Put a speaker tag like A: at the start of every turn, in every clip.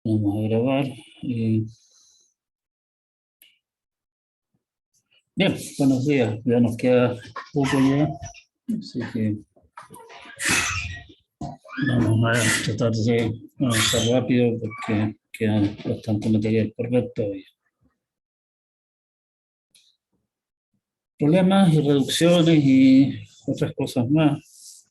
A: Vamos a grabar. Bien, buenos días. Ya nos queda poco ya, así que vamos a tratar de avanzar rápido porque queda bastante material por ver todavía. Problemas y reducciones y otras cosas más.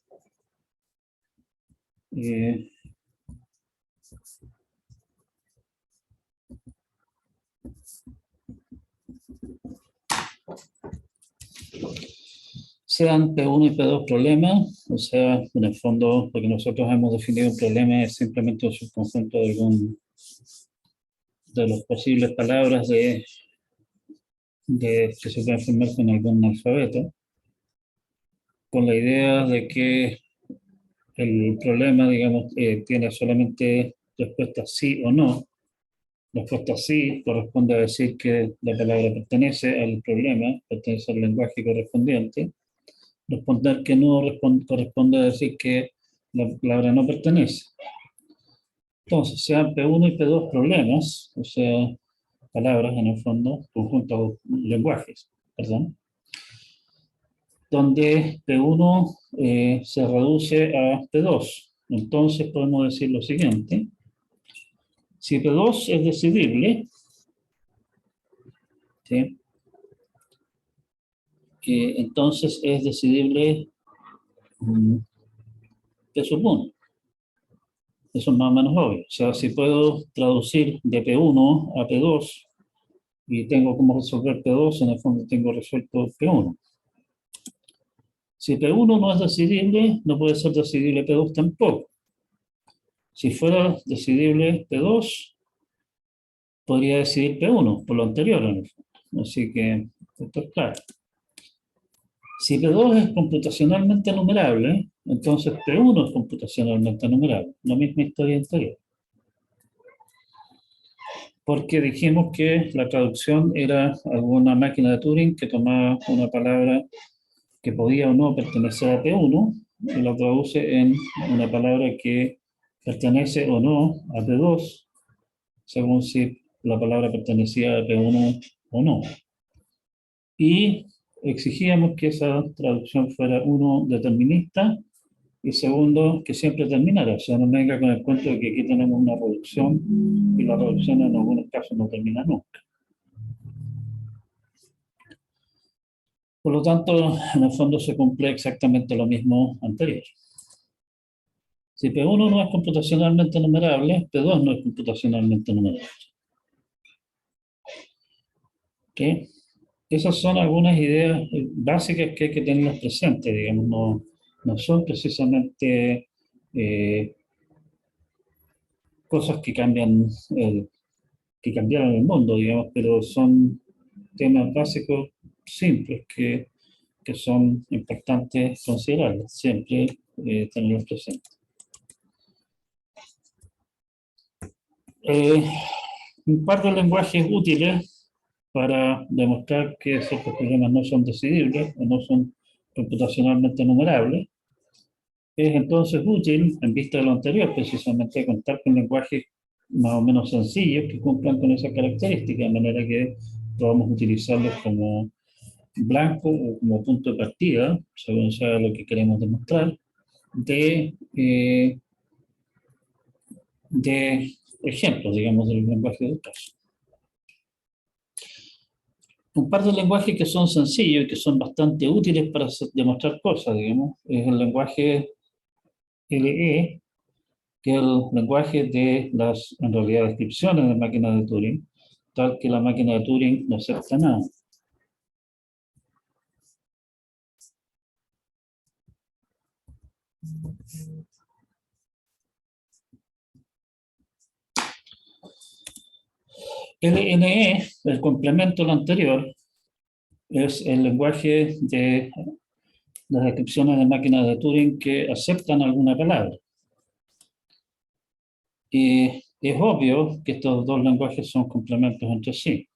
A: Sean P1 y P2 problemas, o sea, en el fondo lo que nosotros hemos definido un problema es simplemente un subconjunto de algún de las posibles palabras que se pueden formar con algún alfabeto, con la idea de que el problema, digamos, tiene solamente respuesta sí o no. Respuesta sí corresponde a decir que la palabra pertenece al problema, pertenece al lenguaje correspondiente. Responder que no corresponde a decir que la palabra no pertenece. Entonces, sean P1 y P2 problemas, o sea, palabras en el fondo, conjuntos lenguajes, perdón, donde P1 se reduce a P2. Entonces podemos decir lo siguiente: si P2 es decidible, ¿sí? Entonces es decidible P sub 1. Eso es más o menos obvio. O sea, si puedo traducir de P1 a P2 y tengo como resolver P2, en el fondo tengo resuelto P1. Si P1 no es decidible, no puede ser decidible P2 tampoco. Si fuera decidible P2, podría decidir P1, por lo anterior en el fondo. Así que esto es claro. Si P2 es computacionalmente numerable, entonces P1 es computacionalmente numerable. La misma historia anterior. Porque dijimos que la traducción era alguna máquina de Turing que tomaba una palabra que podía o no pertenecer a P1 y la traduce en una palabra que pertenece o no a P2, según si la palabra pertenecía a P1 o no. Y exigíamos que esa traducción fuera, uno, determinista, y segundo, que siempre terminara. O sea, no me venga con el cuento de que aquí tenemos una reducción y la reducción en algunos casos no termina nunca. Por lo tanto, en el fondo se cumple exactamente lo mismo anterior. Si P1 no es computacionalmente numerable, P2 no es computacionalmente numerable. ¿Okay? Esas son algunas ideas básicas que hay que tener presentes, digamos, no son precisamente cosas que que cambiaron el mundo, digamos, pero son temas básicos simples que son importantes considerarlos, siempre tenerlos presentes. Un par de lenguajes útiles para demostrar que ciertos problemas no son decidibles o no son computacionalmente numerables. Es entonces útil, en vista de lo anterior, precisamente contar con lenguajes más o menos sencillos que cumplan con esas características, de manera que podamos utilizarlos como blanco o como punto de partida, según sea lo que queremos demostrar, de ejemplos, digamos, del lenguaje de caso. Un par de lenguajes que son sencillos y que son bastante útiles para demostrar cosas, digamos, es el lenguaje LE, que es el lenguaje de las, en realidad, descripciones de máquinas de Turing, tal que la máquina de Turing no acepta nada. LNE, el complemento del anterior, es el lenguaje de las descripciones de máquinas de Turing que aceptan alguna palabra. Y es obvio que estos dos lenguajes son complementos entre sí.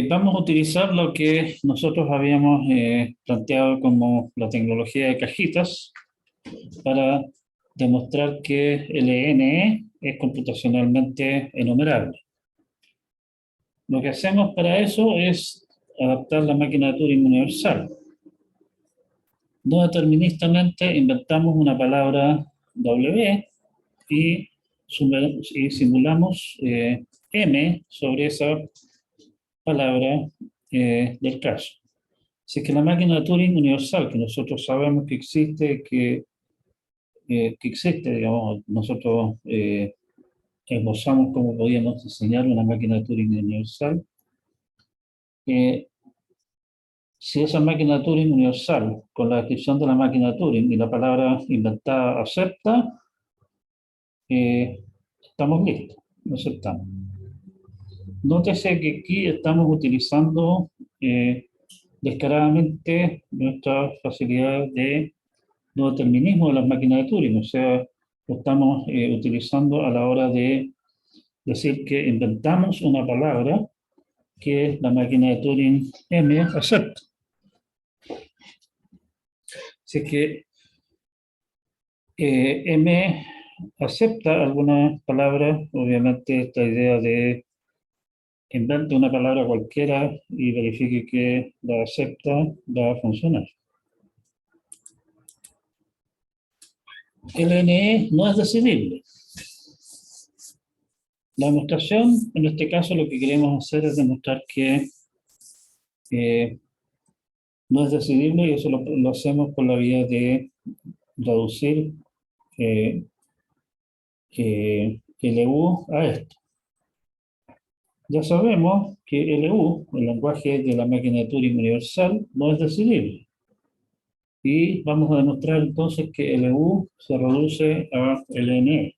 A: Vamos a utilizar lo que nosotros habíamos planteado como la tecnología de cajitas para demostrar que LNE es computacionalmente enumerable. Lo que hacemos para eso es adaptar la máquina de Turing universal. No deterministamente inventamos una palabra W y, simulamos M sobre esa palabra del caso. Si es que la máquina de Turing universal, que nosotros sabemos que existe, digamos, nosotros esbozamos cómo podíamos diseñar una máquina de Turing universal, si esa máquina de Turing universal, con la descripción de la máquina de Turing y la palabra inventada acepta, estamos listos, lo aceptamos. Nótese que aquí estamos utilizando descaradamente nuestra facilidad de no determinismo de las máquinas de Turing, o sea, lo estamos utilizando a la hora de decir que inventamos una palabra que la máquina de Turing M acepta. Así que M acepta algunas palabras, obviamente esta idea de invente una palabra cualquiera y verifique que la acepta, va a funcionar. LNE no es decidible. La demostración, en este caso, lo que queremos hacer es demostrar que no es decidible y eso lo hacemos por la vía de reducir LU a esto. Ya sabemos que LU, el lenguaje de la máquina de Turing universal, no es decidible. Y vamos a demostrar entonces que LU se reduce a LNE.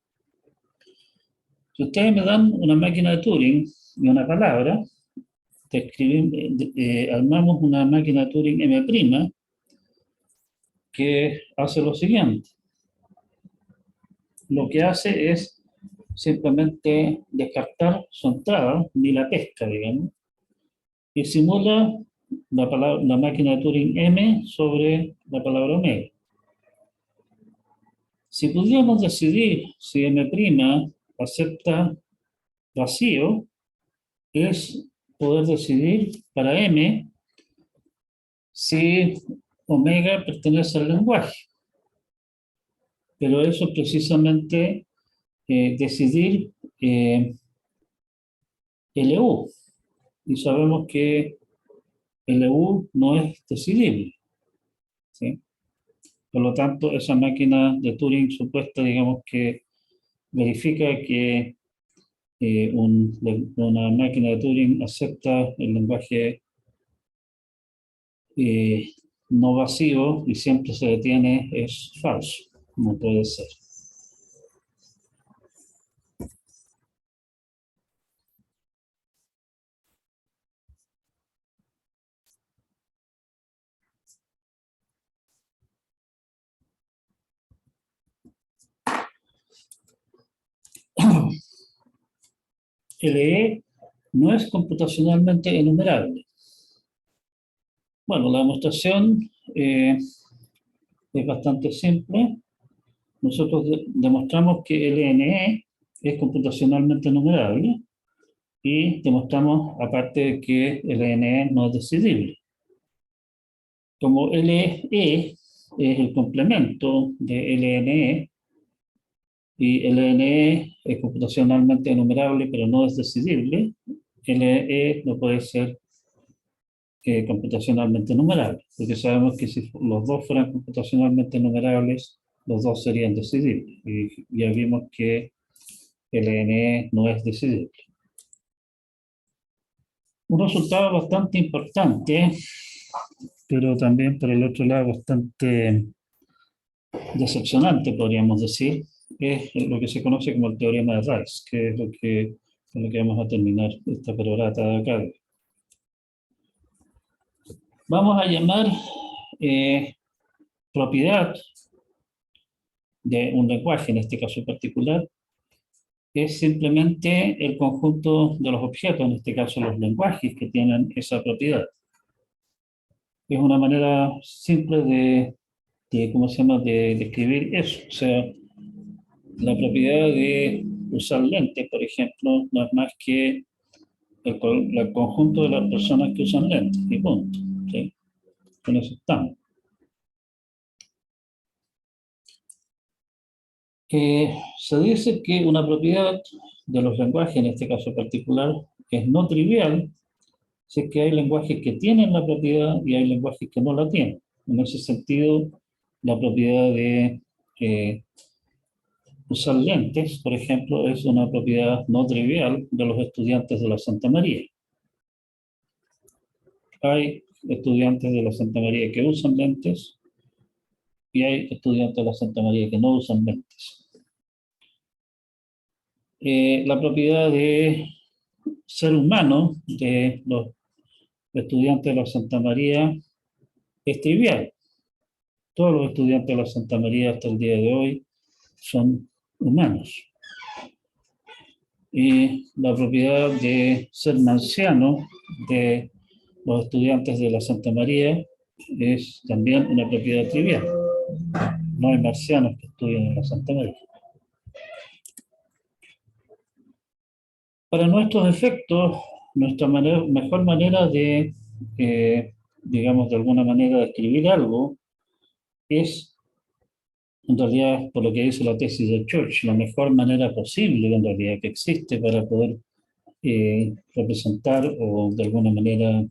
A: Si ustedes me dan una máquina de Turing y una palabra, armamos una máquina de Turing M' que hace lo siguiente. Lo que hace es simplemente descartar su entrada, ni la pesca, digamos, y simula la máquina de Turing M sobre la palabra omega. Si pudiéramos decidir si M' acepta vacío, es poder decidir para M si omega pertenece al lenguaje. Pero eso es precisamente decidir LU. Y sabemos que LU no es decidible, ¿sí? Por lo tanto, esa máquina de Turing supuesta, digamos que verifica que una máquina de Turing acepta el lenguaje no vacío y siempre se detiene, es falso, no puede ser. LE no es computacionalmente enumerable. Bueno, la demostración es bastante simple. Nosotros demostramos que LNE es computacionalmente enumerable y demostramos, aparte de que LNE no es decidible. Como LE es el complemento de LNE y LNE es computacionalmente enumerable pero no es decidible, LE no puede ser computacionalmente enumerable, porque sabemos que si los dos fueran computacionalmente enumerables, los dos serían decidibles. Y ya vimos que LNE no es decidible. Un resultado bastante importante, pero también por el otro lado bastante decepcionante, podríamos decir, es lo que se conoce como el teorema de Rice, que es con lo que vamos a terminar esta perorata de acá. Vamos a llamar propiedad de un lenguaje, en este caso particular, es simplemente el conjunto de los objetos, en este caso los lenguajes que tienen esa propiedad. Es una manera simple ¿cómo se llama?, de describir eso. O sea, La propiedad de usar lentes, por ejemplo, no es más que el conjunto de las personas que usan lentes, y punto. ¿Sí? Con eso estamos. Se dice que una propiedad de los lenguajes, en este caso particular, es no trivial si es que hay lenguajes que tienen la propiedad y hay lenguajes que no la tienen. En ese sentido, la propiedad de usar lentes, por ejemplo, es una propiedad no trivial de los estudiantes de la Santa María. Hay estudiantes de la Santa María que usan lentes y hay estudiantes de la Santa María que no usan lentes. La propiedad de ser humano de los estudiantes de la Santa María es trivial. Todos los estudiantes de la Santa María hasta el día de hoy son humanos. Y la propiedad de ser marciano de los estudiantes de la Santa María es también una propiedad trivial. No hay marcianos que estudien en la Santa María. Para nuestros efectos, nuestra mejor manera de, digamos, de alguna manera de escribir algo es, en realidad, por lo que dice la tesis de Church, la mejor manera posible, en realidad, que existe para poder representar o de alguna manera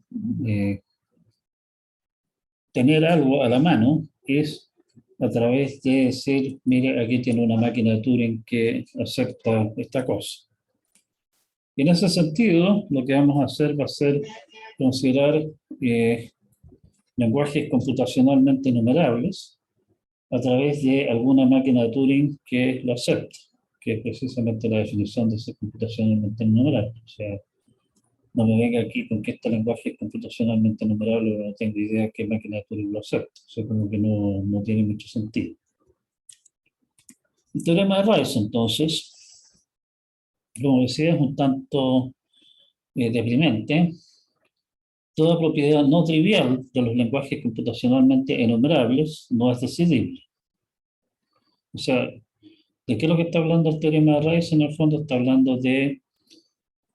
A: tener algo a la mano es a través de decir, mire, aquí tiene una máquina de Turing que acepta esta cosa. Y en ese sentido, lo que vamos a hacer va a ser considerar lenguajes computacionalmente numerables a través de alguna máquina de Turing que lo acepte, que es precisamente la definición de ser computacionalmente numerable. O sea, no me venga aquí con que este lenguaje es computacionalmente numerable, no tengo idea qué máquina de Turing lo acepta. O sea, como que no tiene mucho sentido. El teorema de Rice, entonces, como decía, es un tanto deprimente. Toda propiedad no trivial de los lenguajes computacionalmente enumerables no es decidible. O sea, ¿de qué es lo que está hablando el teorema de Rice? En el fondo está hablando de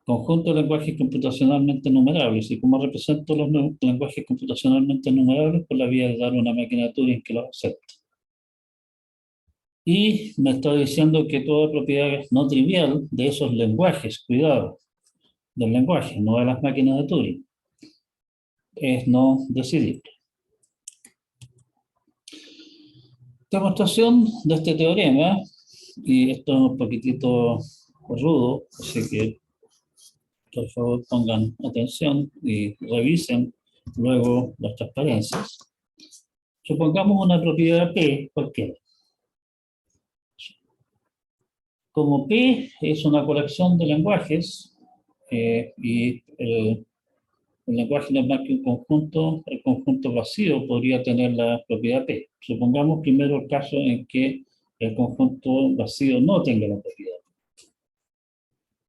A: conjunto de lenguajes computacionalmente numerables. ¿Y cómo represento los lenguajes computacionalmente numerables? Por la vía de dar una máquina de Turing que los acepte. Y me está diciendo que toda propiedad no trivial de esos lenguajes, cuidado, del lenguaje, no de las máquinas de Turing, es no decidible. Demostración de este teorema, y esto es un poquitito rudo, así que por favor pongan atención y revisen luego las transparencias. Supongamos una propiedad P cualquiera. Como P es una colección de lenguajes y el lenguaje no es más que un conjunto, el conjunto vacío podría tener la propiedad P. Supongamos primero el caso en que el conjunto vacío no tenga la propiedad.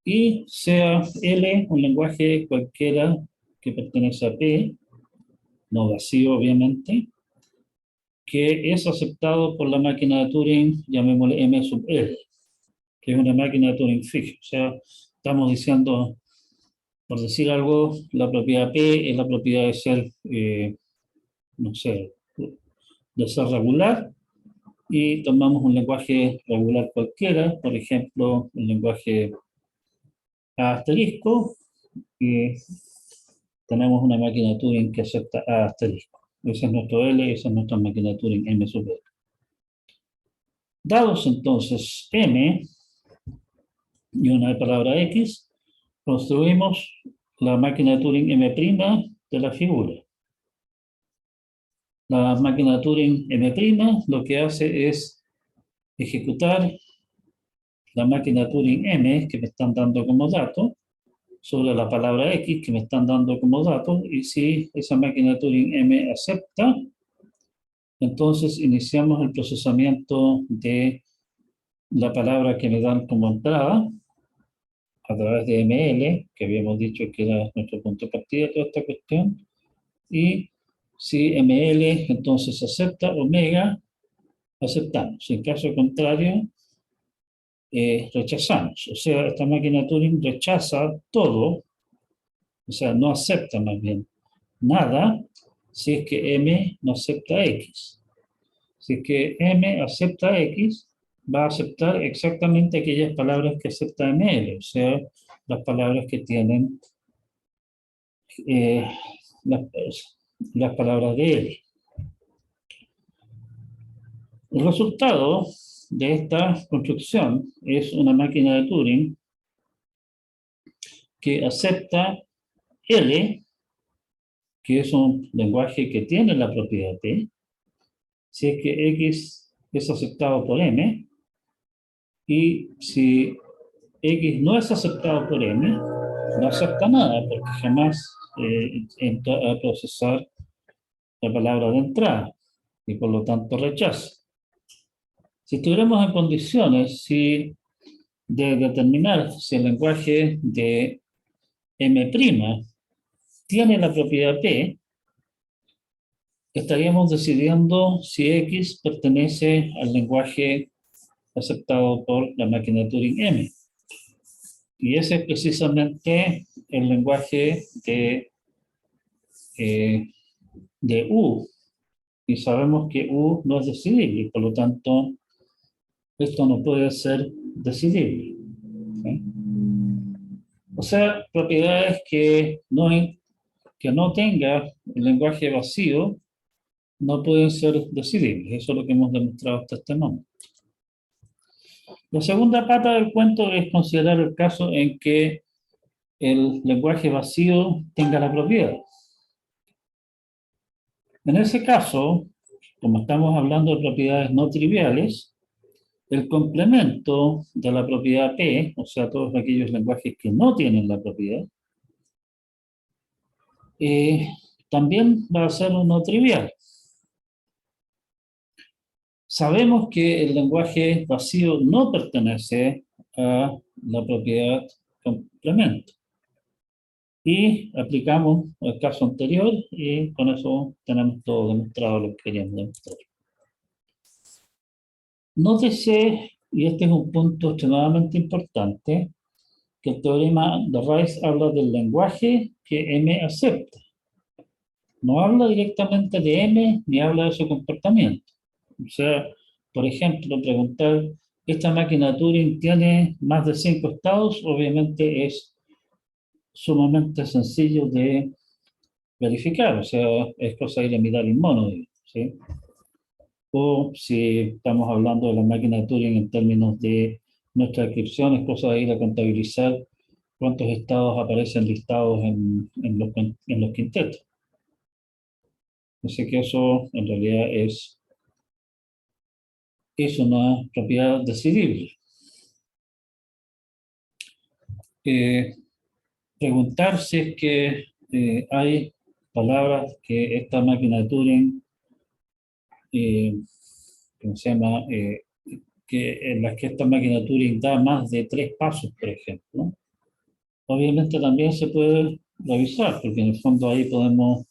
A: Y sea L un lenguaje cualquiera que pertenece a P, no vacío obviamente, que es aceptado por la máquina de Turing, llamémosle M sub L, que es una máquina de Turing fija. O sea, estamos diciendo, por decir algo, la propiedad P es la propiedad de ser, no sé, de ser regular, y tomamos un lenguaje regular cualquiera, por ejemplo, el lenguaje A asterisco, y tenemos una máquina de Turing que acepta A asterisco. Ese es nuestro L, esa es nuestra máquina de Turing M sub L. Dados entonces M y una palabra X, construimos la máquina de Turing M' de la figura. La máquina de Turing M' lo que hace es ejecutar la máquina de Turing M, que me están dando como dato, sobre la palabra X, que me están dando como dato, y si esa máquina de Turing M acepta, entonces iniciamos el procesamiento de la palabra que me dan como entrada, a través de ML, que habíamos dicho que era nuestro punto de partida de toda esta cuestión, y si ML entonces acepta, omega, aceptamos. En caso contrario, rechazamos. O sea, esta máquina Turing rechaza todo, o sea, no acepta más bien nada si es que M no acepta X. Si es que M acepta X, va a aceptar exactamente aquellas palabras que acepta ML, o sea, las palabras que tienen eh, las, las palabras de L. El resultado de esta construcción es una máquina de Turing que acepta L, que es un lenguaje que tiene la propiedad P, si es que X es aceptado por M, y si X no es aceptado por M, no acepta nada, porque jamás entra a procesar la palabra de entrada, y por lo tanto rechaza. Si estuviéramos en condiciones de determinar si el lenguaje de M' tiene la propiedad P, estaríamos decidiendo si X pertenece al lenguaje aceptado por la máquina de Turing M. Y ese es precisamente el lenguaje eh, de U. Y sabemos que U no es decidible, y por lo tanto, esto no puede ser decidible. ¿Sí? O sea, propiedades que no tenga el lenguaje vacío no pueden ser decidibles. Eso es lo que hemos demostrado hasta este momento. La segunda pata del cuento es considerar el caso en que el lenguaje vacío tenga la propiedad. En ese caso, como estamos hablando de propiedades no triviales, el complemento de la propiedad P, o sea, todos aquellos lenguajes que no tienen la propiedad, también va a ser no trivial. Sabemos que el lenguaje vacío no pertenece a la propiedad complemento. Y aplicamos el caso anterior y con eso tenemos todo demostrado lo que queríamos demostrar. Nótese, y este es un punto extremadamente importante, que el teorema de Rice habla del lenguaje que M acepta. No habla directamente de M ni habla de su comportamiento. O sea, por ejemplo, preguntar, ¿esta máquina Turing tiene más de 5 estados? Obviamente es sumamente sencillo de verificar, o sea, es cosa de ir a mirar el mono, ¿sí? O si estamos hablando de la máquina de Turing en términos de nuestra descripción, es cosa de ir a contabilizar cuántos estados aparecen listados en los quintetos. Así que eso en realidad es una propiedad decidible. Preguntar si es que hay palabras que esta máquina de Turing, ¿cómo se llama? En las que esta máquina de Turing da más de 3 pasos, por ejemplo. Obviamente también se puede revisar, porque en el fondo ahí podemos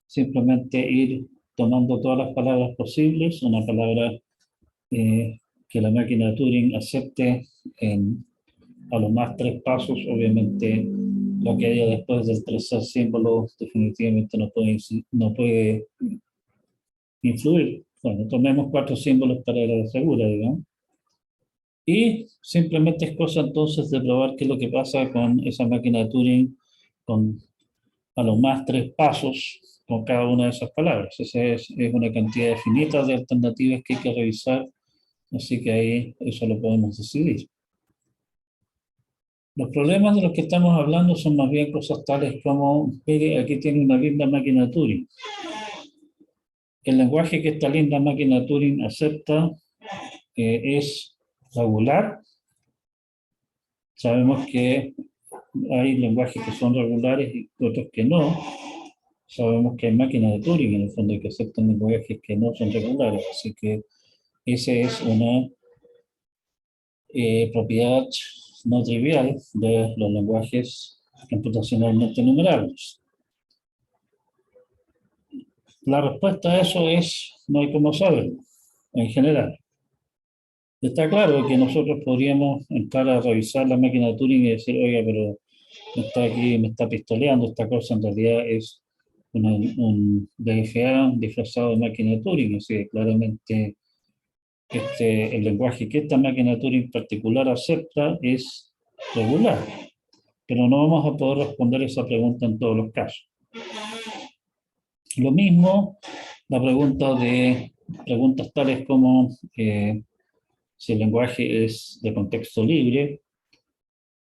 A: simplemente ir tomando todas las palabras posibles, una palabra que la máquina de Turing acepte a los más 3 pasos, obviamente lo que haya después del tercer símbolo definitivamente no puede influir. Bueno, tomemos 4 símbolos para la segura, digamos. Y simplemente es cosa entonces de probar qué es lo que pasa con esa máquina de Turing con a lo más 3 pasos con cada una de esas palabras. Esa es una cantidad finita de alternativas que hay que revisar, así que ahí eso lo podemos decidir. Los problemas de los que estamos hablando son más bien cosas tales como, mire, aquí tiene una linda máquina de Turing. El lenguaje que esta linda máquina de Turing acepta es regular. Sabemos que hay lenguajes que son regulares y otros que no. Sabemos que hay máquinas de Turing en el fondo que aceptan lenguajes que no son regulares. Así que esa es una propiedad no trivial de los lenguajes computacionalmente numerables. La respuesta a eso es no hay cómo saberlo, en general. Está claro que nosotros podríamos entrar a revisar la máquina de Turing y decir, oiga, pero está aquí, me está pistoleando, esta cosa en realidad es un DFA disfrazado de máquina de Turing, así que claramente el lenguaje que esta máquina de Turing particular acepta es regular, pero no vamos a poder responder esa pregunta en todos los casos. Lo mismo, la pregunta de preguntas tales como si el lenguaje es de contexto libre,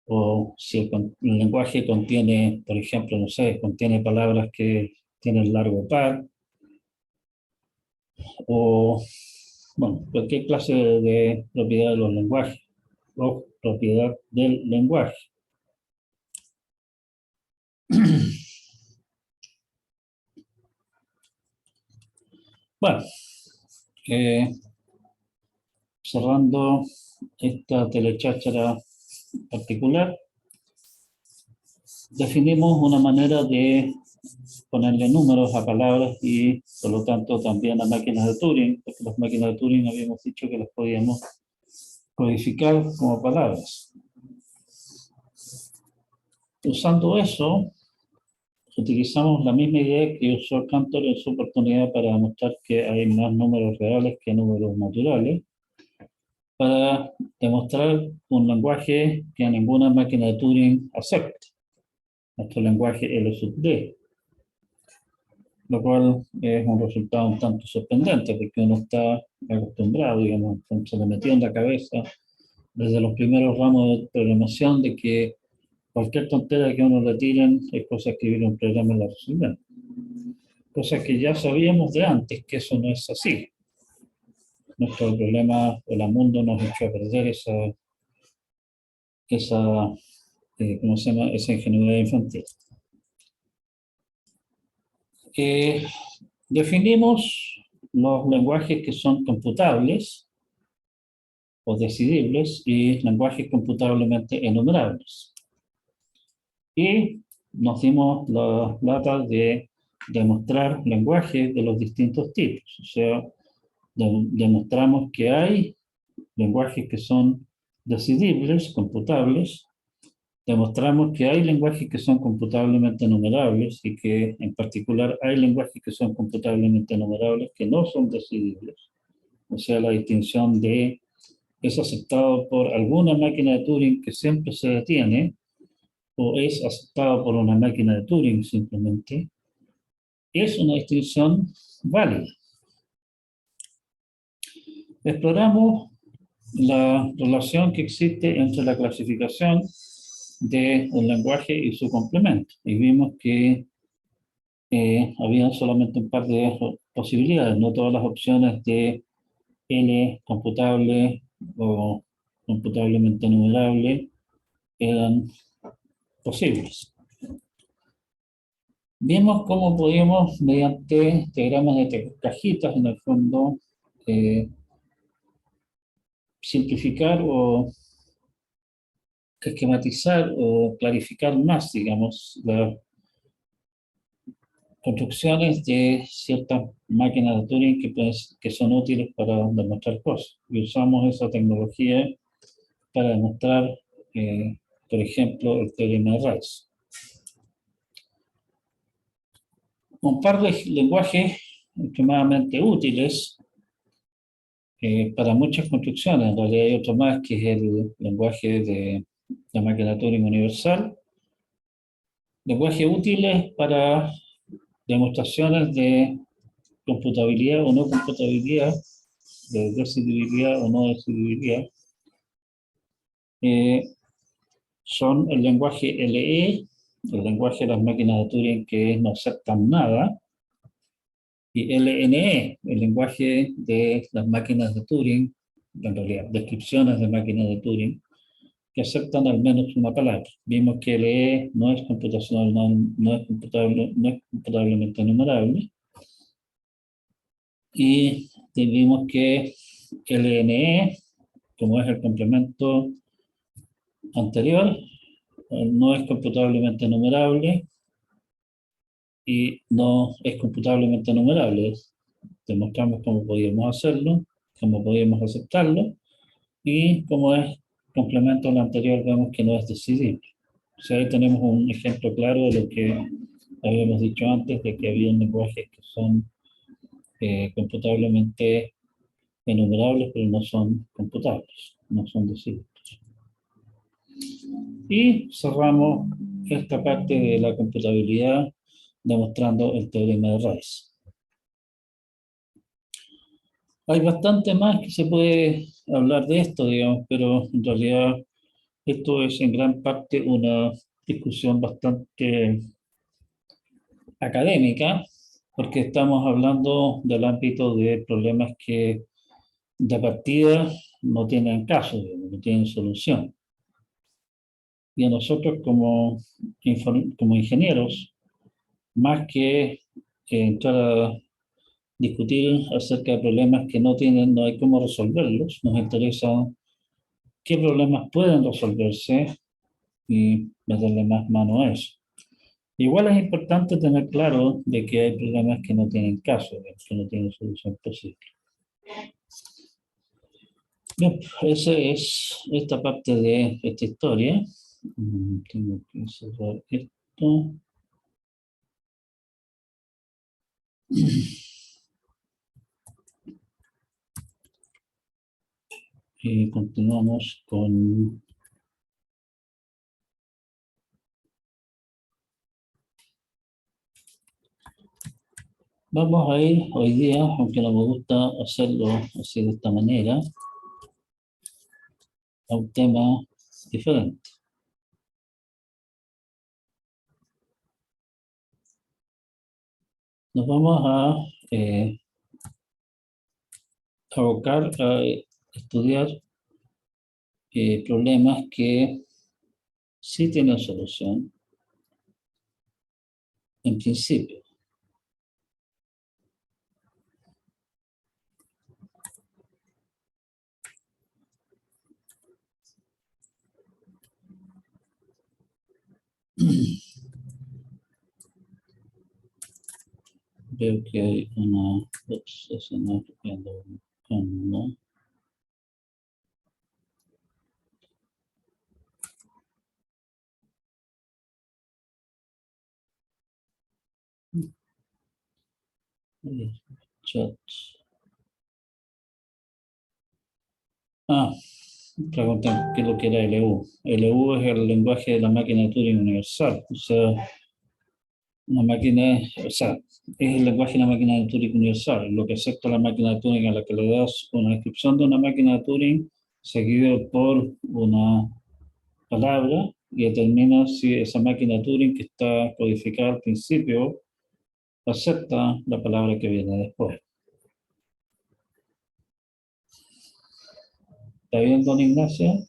A: o si el lenguaje contiene, por ejemplo, no sé, contiene palabras que tienen largo par, o, bueno, cualquier clase de propiedad de los lenguajes, o propiedad del lenguaje. Bueno, eh, cerrando esta telecháchara particular, definimos una manera de ponerle números a palabras y por lo tanto también a máquinas de Turing, porque las máquinas de Turing habíamos dicho que las podíamos codificar como palabras. Usando eso, utilizamos la misma idea que usó Cantor en su oportunidad para demostrar que hay más números reales que números naturales, para demostrar un lenguaje que ninguna máquina de Turing acepta, nuestro lenguaje L sub D, lo cual es un resultado un tanto sorprendente porque uno está acostumbrado, digamos, se le metió en la cabeza desde los primeros ramos de programación de que cualquier tontera que uno le tiren es cosa de escribir un programa y la resolver. Cosa que ya sabíamos de antes que eso no es así. Nuestro problema, el mundo nos echó a perder esa ¿cómo se llama? Esa ingenuidad infantil. Eh, Definimos los lenguajes que son computables o decidibles y lenguajes computablemente enumerables. Y nos dimos la lata de demostrar lenguajes de los distintos tipos. O sea, demostramos que hay lenguajes que son decidibles, computables. Demostramos que hay lenguajes que son computablemente enumerables y que en particular hay lenguajes que son computablemente enumerables que no son decidibles. O sea, la distinción de es aceptado por alguna máquina de Turing que siempre se detiene o es aceptado por una máquina de Turing simplemente, es una distinción válida. Exploramos la relación que existe entre la clasificación de un lenguaje y su complemento. Y vimos que había solamente un par de posibilidades, no todas las opciones de L computable o computablemente enumerable eran posibles. Vimos cómo podíamos, mediante diagramas de cajitas, en el fondo, eh, simplificar o esquematizar o clarificar más, digamos, las construcciones de ciertas máquinas de Turing que son útiles para demostrar cosas. Y usamos esa tecnología para demostrar, por ejemplo, el teorema de Rice. Un par de lenguajes extremadamente útiles para muchas construcciones. En realidad hay otro más que es el lenguaje de la máquina de Turing universal. Lenguajes útiles para demostraciones de computabilidad o no computabilidad, de decidibilidad o no decidibilidad, eh, son el lenguaje LE, el lenguaje de las máquinas de Turing que no aceptan nada, y LNE, el lenguaje de las máquinas de Turing, en realidad, descripciones de máquinas de Turing, que aceptan al menos una palabra. Vimos que LE no es computacional, no es computable, no es computablemente enumerable, y vimos que LNE, como es el complemento anterior, no es computablemente enumerable y no es computablemente enumerable. Demostramos cómo podíamos hacerlo, cómo podíamos aceptarlo, Y como es complemento al anterior, vemos que no es decidible. O sea, ahí tenemos un ejemplo claro de lo que habíamos dicho antes, de que había lenguajes que son computablemente enumerables, pero no son computables, no son decidibles. Y cerramos esta parte de la computabilidad demostrando el teorema de Rice. Hay bastante más que se puede hablar de esto, digamos, pero en realidad esto es en gran parte una discusión bastante académica, porque estamos hablando del ámbito de problemas que de partida no tienen caso, digamos, no tienen solución. Y a nosotros como ingenieros, más que entrar a discutir acerca de problemas que no tienen, no hay cómo resolverlos, nos interesa qué problemas pueden resolverse y meterle más mano a eso. Igual es importante tener claro de que hay problemas que no tienen caso, que no tienen solución posible. Bien, esa es esta parte de esta historia. Tengo que cerrar esto. Y continuamos con... Vamos a ir hoy día, aunque no me gusta hacerlo así de esta manera, a un tema diferente. Nos vamos a abocar a estudiar problemas que sí tienen solución en principio. Veo que hay una... Ups, eso no es lo que ando buscando. Chat. Ah, preguntan qué es lo que era LU. LU es el lenguaje de la máquina de Turing universal. O sea, una máquina, o sea, es el lenguaje de la máquina de Turing universal. Lo que acepta la máquina de Turing a la que le das una descripción de una máquina de Turing seguido por una palabra y determina si esa máquina de Turing que está codificada al principio acepta la palabra que viene después. ¿Está bien, don Ignacio?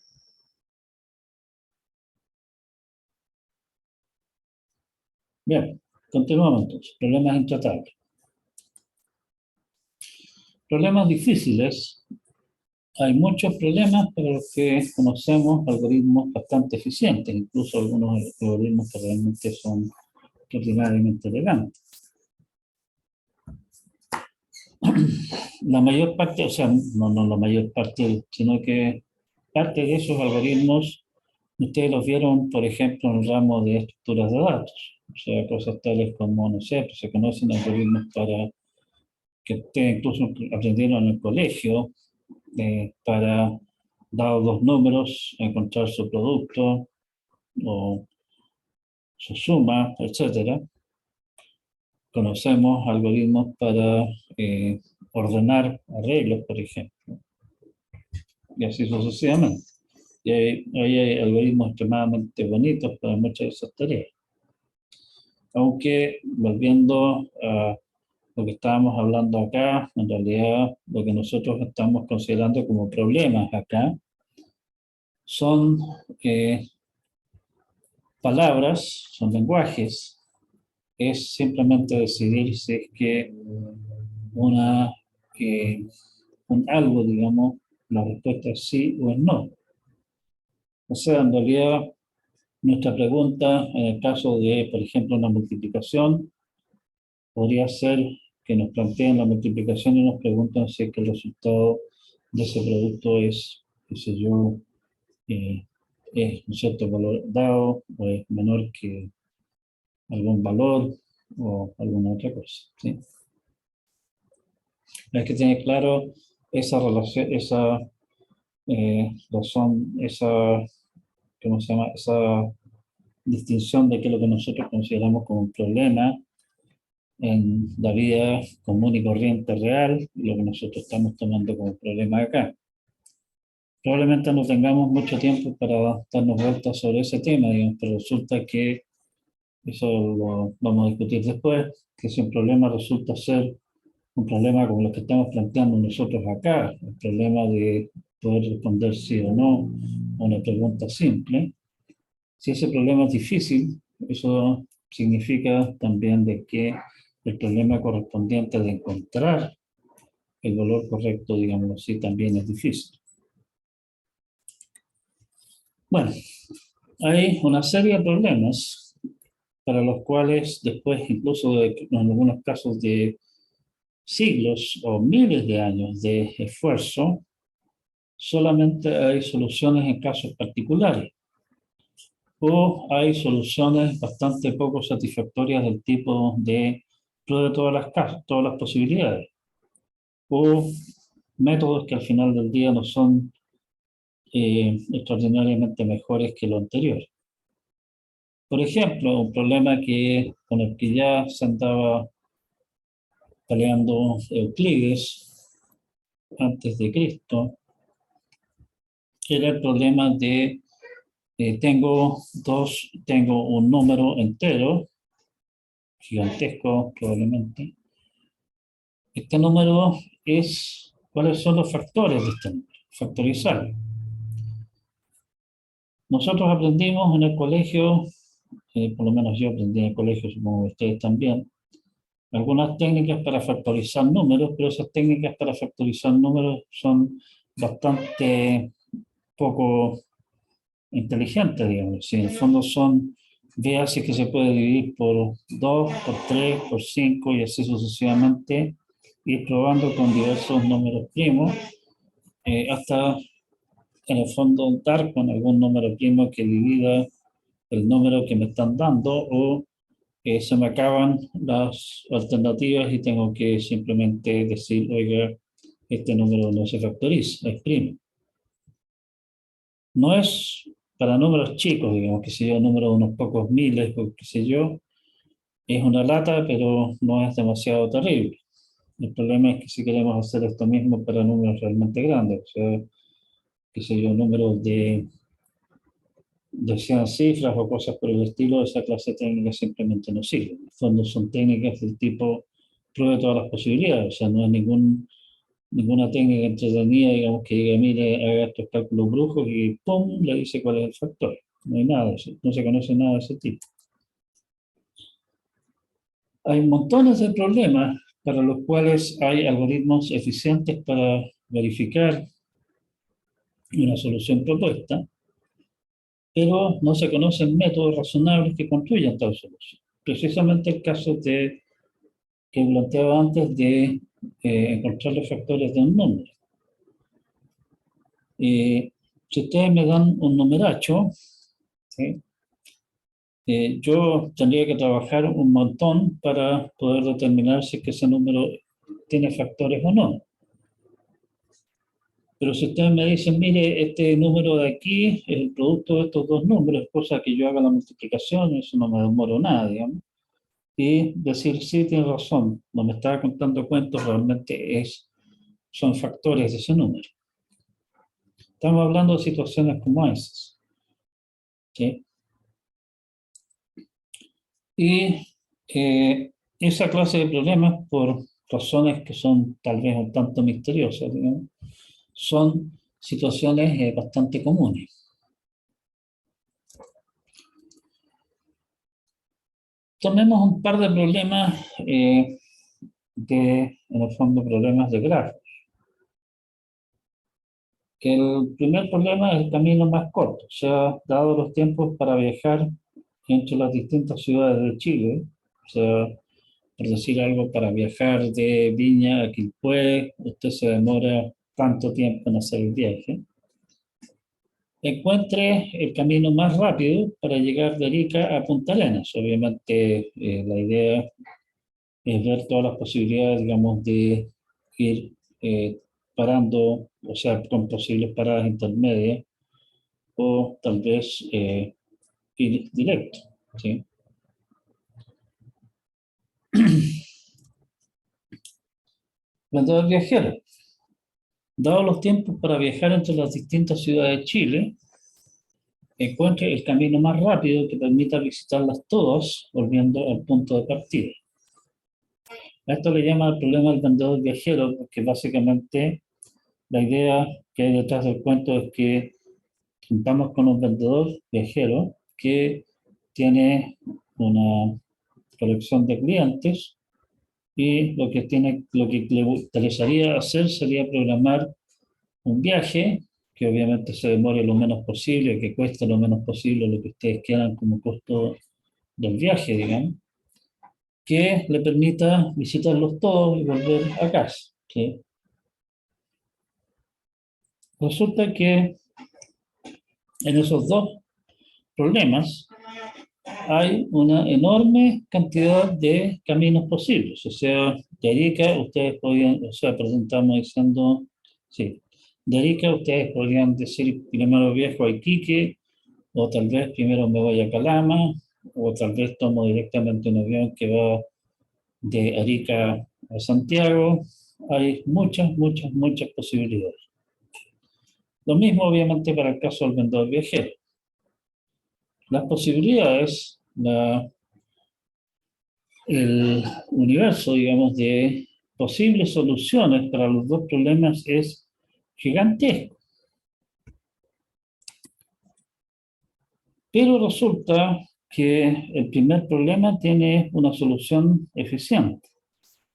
A: Bien, continuamos entonces. Problemas intratables. Problemas difíciles. Hay muchos problemas para los que conocemos algoritmos bastante eficientes, incluso algunos algoritmos que realmente son ordinariamente elegantes. La mayor parte, o sea, no la mayor parte, sino que parte de esos algoritmos, ustedes los vieron, por ejemplo, en el ramo de estructuras de datos. O sea, cosas tales como, no sé, pues se conocen algoritmos para que ustedes incluso aprendieron en el colegio, para, dados dos números, encontrar su producto o su suma, etcétera. Conocemos algoritmos para ordenar arreglos, por ejemplo, y así sucesivamente. Y hay algoritmos extremadamente bonitos para muchas de esas tareas. Aunque, volviendo a lo que estábamos hablando acá, en realidad lo que nosotros estamos considerando como problemas acá son palabras, son lenguajes, es simplemente decidir si es que una, eh, un algo, digamos, la respuesta es sí o es no. O sea, en realidad, nuestra pregunta, en el caso de, por ejemplo, una multiplicación, podría ser que nos planteen la multiplicación y nos preguntan si es que el resultado de ese producto es qué sé yo, es un cierto valor dado o es menor que algún valor o alguna otra cosa, ¿sí? Hay que tener claro esa relación, esa razón, esa, ¿cómo se llama? Esa distinción de qué es lo que nosotros consideramos como un problema en la vida común y corriente real y lo que nosotros estamos tomando como problema acá. Probablemente no tengamos mucho tiempo para darnos vueltas sobre ese tema, digamos, pero resulta que eso lo vamos a discutir después, que si un problema resulta ser un problema como lo que estamos planteando nosotros acá, el problema de poder responder sí o no a una pregunta simple. Si ese problema es difícil, eso significa también de que el problema correspondiente de encontrar el valor correcto, digamos así, también es difícil. Bueno, hay una serie de problemas para los cuales después, incluso en algunos casos de siglos o miles de años de esfuerzo, solamente hay soluciones en casos particulares o hay soluciones bastante poco satisfactorias del tipo de pruebe todas las casos, todas las posibilidades o métodos que al final del día no son extraordinariamente mejores que lo anterior. Por ejemplo, un problema con el que ya se andaba peleando Euclides antes de Cristo era el problema de tengo un número entero, gigantesco probablemente. Este número ¿cuáles son los factores de este número? Factorizarlo. Nosotros aprendimos en el colegio, por lo menos yo aprendí en el colegio, supongo que ustedes también, algunas técnicas para factorizar números, pero esas técnicas para factorizar números son bastante poco inteligentes, digamos. Si en el fondo vea si que se puede dividir por 2 por 3 por 5 y así sucesivamente, ir probando con diversos números primos, hasta en el fondo dar con algún número primo que divida el número que me están dando o se me acaban las alternativas y tengo que simplemente decir, oiga, este número no se factoriza, es primo. No es para números chicos, digamos, que sé yo, números de unos pocos miles, o qué sé yo, es una lata, pero no es demasiado terrible. El problema es que si queremos hacer esto mismo para números realmente grandes, o sea, qué sé yo, números de 100 cifras o cosas por el estilo, esa clase de técnicas simplemente no sirve. En el fondo son técnicas del tipo pruebe todas las posibilidades, o sea, no hay ninguna técnica entretenida, digamos, que diga, mire, haga estos cálculos brujos y ¡pum!, le dice cuál es el factor. No hay nada de eso, no se conoce nada de ese tipo. Hay montones de problemas para los cuales hay algoritmos eficientes para verificar una solución propuesta, pero no se conocen métodos razonables que construyan tal solución. Precisamente el caso que planteaba antes de encontrar los factores de un número. Si ustedes me dan un numeracho, ¿sí? Yo tendría que trabajar un montón para poder determinar si es que ese número tiene factores o no. Pero si ustedes me dicen, mire, este número de aquí es el producto de estos dos números, cosa que yo haga la multiplicación, eso no me demoro nada, digamos. Y decir, sí, tiene razón, no me estaba contando cuentos, realmente son factores de ese número. Estamos hablando de situaciones como esas. ¿Sí? Y esa clase de problemas, por razones que son tal vez un tanto misteriosas, digamos, son situaciones bastante comunes. Tomemos un par de problemas en el fondo, problemas de grafos. Que el primer problema es el camino más corto, o sea, dado los tiempos para viajar entre las distintas ciudades de Chile, o sea, por decir algo, para viajar de Viña a Quilpué, usted se demora tanto tiempo en hacer el viaje. encuentre el camino más rápido para llegar de Arica a Punta Arenas. Obviamente, la idea es ver todas las posibilidades, digamos, de ir parando, o sea, con posibles paradas intermedias, o tal vez ir directo, ¿sí? Vendedor viajero. Dados los tiempos para viajar entre las distintas ciudades de Chile, encuentre el camino más rápido que permita visitarlas todas, volviendo al punto de partida. A esto le llama el problema del vendedor viajero, porque básicamente la idea que hay detrás del cuento es que juntamos con un vendedor viajero que tiene una colección de clientes y lo que le interesaría hacer sería programar un viaje que obviamente se demore lo menos posible, que cueste lo menos posible lo que ustedes quieran como costo del viaje, digamos, que le permita visitarlos todos y volver a casa, ¿sí? Resulta que en esos dos problemas hay una enorme cantidad de caminos posibles. O sea, de Arica ustedes podían, o sea, presentamos diciendo, sí, de Arica ustedes podrían decir primero viajo a Iquique, o tal vez primero me voy a Calama, o tal vez tomo directamente un avión que va de Arica a Santiago. Hay muchas, muchas, muchas posibilidades. Lo mismo obviamente para el caso del vendedor viajero. Las posibilidades, el universo, digamos, de posibles soluciones para los dos problemas es gigantesco. Pero resulta que el primer problema tiene una solución eficiente.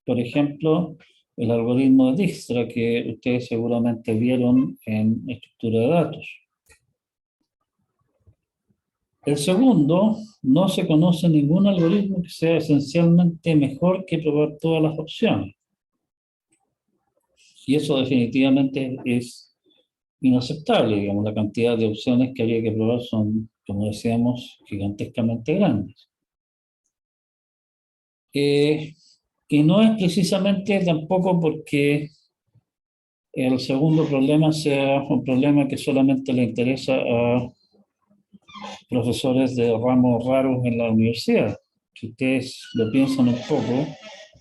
A: Por ejemplo, el algoritmo de Dijkstra que ustedes seguramente vieron en estructura de datos. El segundo, no se conoce ningún algoritmo que sea esencialmente mejor que probar todas las opciones. Y eso definitivamente es inaceptable, digamos, la cantidad de opciones que habría que probar son, como decíamos, gigantescamente grandes. Y no es precisamente tampoco porque el segundo problema sea un problema que solamente le interesa a profesores de ramos raros en la universidad. Si ustedes lo piensan un poco,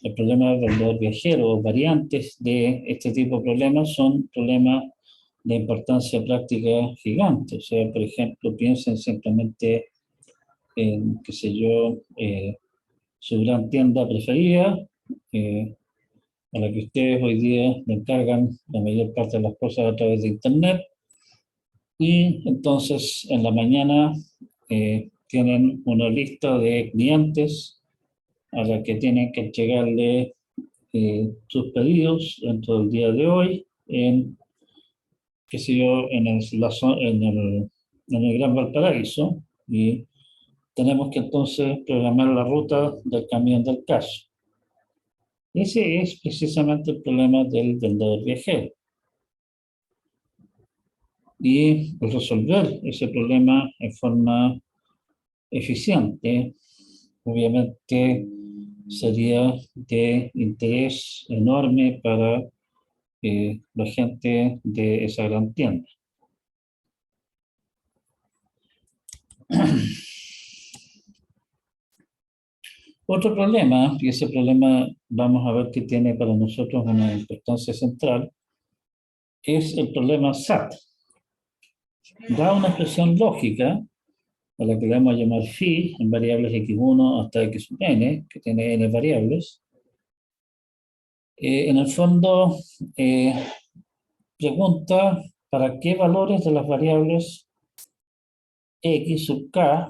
A: el problema del vendedor viajero, variantes de este tipo de problemas son problemas de importancia práctica gigante. O sea, por ejemplo, piensen simplemente en, qué sé yo, su gran tienda preferida, eh, a la que ustedes hoy día le encargan la mayor parte de las cosas a través de Internet. Y entonces en la mañana tienen una lista de clientes a la que tienen que entregarle sus pedidos dentro del día de hoy en, qué sé yo, en el Gran Valparaíso, y tenemos que entonces programar la ruta del camión del caso. Ese es precisamente el problema del vendedor viajero. Y resolver ese problema en forma eficiente, obviamente sería de interés enorme para la gente de esa gran tienda. Otro problema, y ese problema vamos a ver que tiene para nosotros una importancia central, es el problema SAT. Da una expresión lógica a la que le vamos a llamar phi en variables x1 hasta x n, que tiene n variables. En el fondo, pregunta para qué valores de las variables x sub k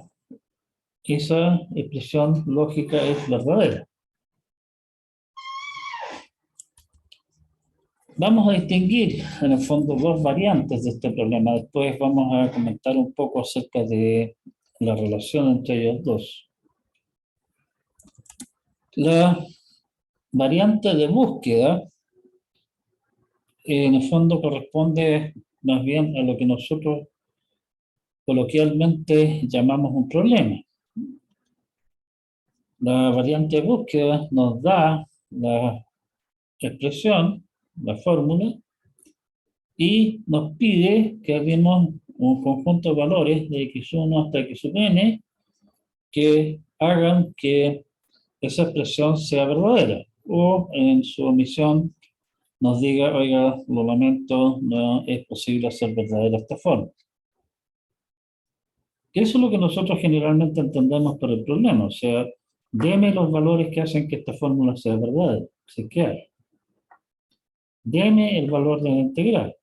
A: esa expresión lógica es verdadera. Vamos a distinguir, en el fondo, dos variantes de este problema. Después vamos a comentar un poco acerca de la relación entre ellos dos. La variante de búsqueda, en el fondo, corresponde más bien a lo que nosotros coloquialmente llamamos un problema. La variante de búsqueda nos da la expresión, la fórmula, y nos pide que hagamos un conjunto de valores de x1 hasta x sub n que hagan que esa expresión sea verdadera, o en su omisión nos diga, oiga, lo lamento, no es posible hacer verdadera esta forma. Eso es lo que nosotros generalmente entendemos por el problema, o sea, deme los valores que hacen que esta fórmula sea verdadera, si es que hay. Deme el valor de la integral.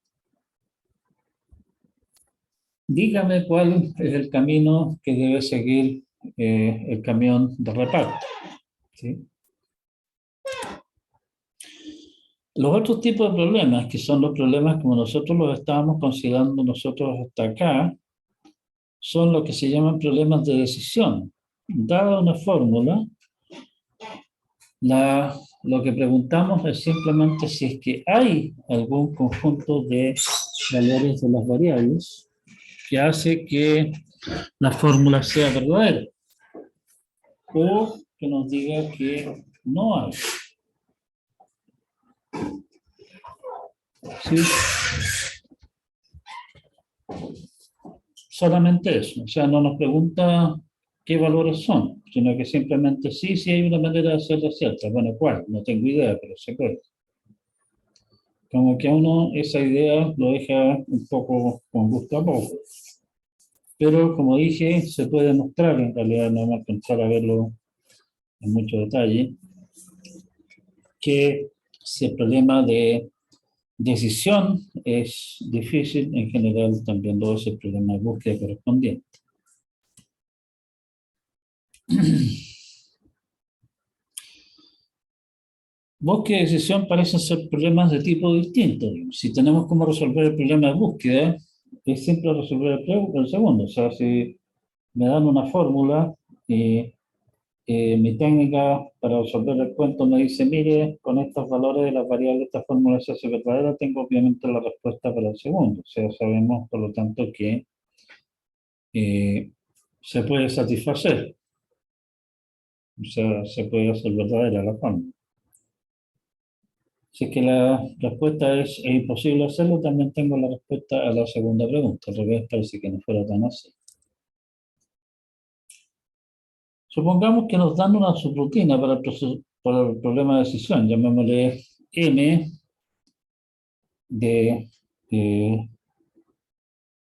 A: Dígame cuál es el camino que debe seguir el camión de reparto. ¿Sí? Los otros tipos de problemas, que son los problemas como nosotros los estábamos considerando nosotros hasta acá, son lo que se llaman problemas de decisión. Dada una fórmula, lo que preguntamos es simplemente si es que hay algún conjunto de valores de las variables que hace que la fórmula sea verdadera, o que nos diga que no hay. ¿Sí? Solamente eso, o sea, no nos pregunta qué valores son, sino que simplemente sí hay una manera de hacerlo cierta. Bueno, ¿cuál? No tengo idea, pero se puede. Como que a uno esa idea lo deja un poco con gusto a poco. Pero como dije, se puede mostrar, en realidad no vamos a pensar a verlo en mucho detalle, que si el problema de decisión es difícil, en general también lo es el problema de búsqueda correspondiente. Búsqueda y decisión parecen ser problemas de tipo distinto. Si tenemos cómo resolver el problema de búsqueda, es simple resolver el segundo. O sea, si me dan una fórmula y mi técnica para resolver el cuento me dice, mire, con estos valores de las variables, esta fórmula se hace verdadera, tengo obviamente la respuesta para el segundo. O sea, sabemos, por lo tanto, que se puede satisfacer. O sea, se puede hacer verdadera la fórmula. Si es que la respuesta es imposible hacerlo, también tengo la respuesta a la segunda pregunta. Al revés, parece que no fuera tan así. Supongamos que nos dan una subrutina para el problema de decisión, llamémosle M,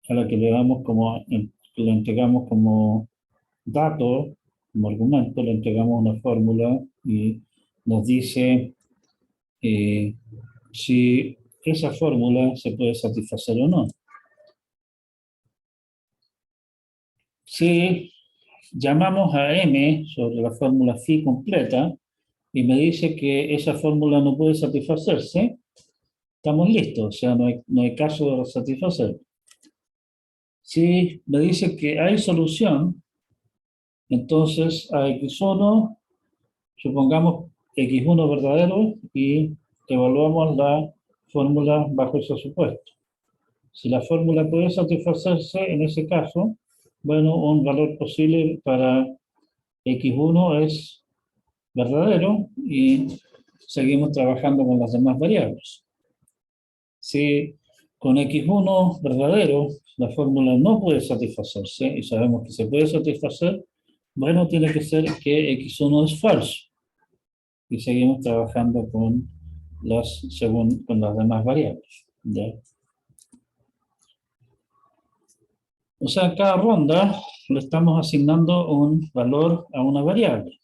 A: a la que le damos como, le entregamos como dato, como argumento, le entregamos una fórmula y nos dice si esa fórmula se puede satisfacer o no. Si llamamos a M sobre la fórmula phi completa y me dice que esa fórmula no puede satisfacerse, estamos listos, o sea, no hay caso de satisfacer. Si me dice que hay solución, entonces a x1, supongamos x1 verdadero y evaluamos la fórmula bajo ese supuesto. Si la fórmula puede satisfacerse, en ese caso, bueno, un valor posible para x1 es verdadero y seguimos trabajando con las demás variables. Si con x1 verdadero la fórmula no puede satisfacerse y sabemos que se puede satisfacer, bueno, tiene que ser que x1 es falso y seguimos trabajando con con las demás variables. ¿Ya? O sea, en cada ronda le estamos asignando un valor a una variable.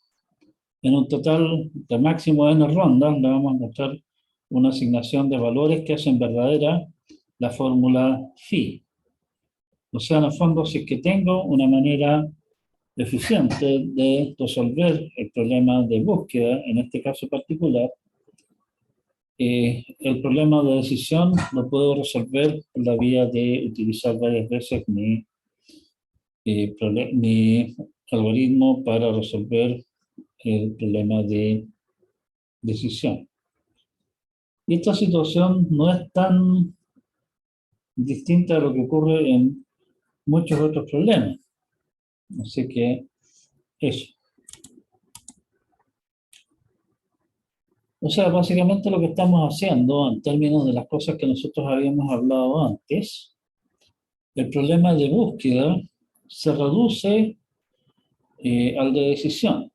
A: En un total de máximo n rondas le vamos a mostrar una asignación de valores que hacen verdadera la fórmula phi. O sea, en el fondo, si es que tengo una manera eficiente de resolver el problema de búsqueda, en este caso particular, el problema de decisión lo puedo resolver por la vía de utilizar varias veces mi algoritmo para resolver el problema de decisión. Y esta situación no es tan distinta a lo que ocurre en muchos otros problemas. Así que eso. O sea, básicamente lo que estamos haciendo en términos de las cosas que nosotros habíamos hablado antes, el problema de búsqueda se reduce al de decisión.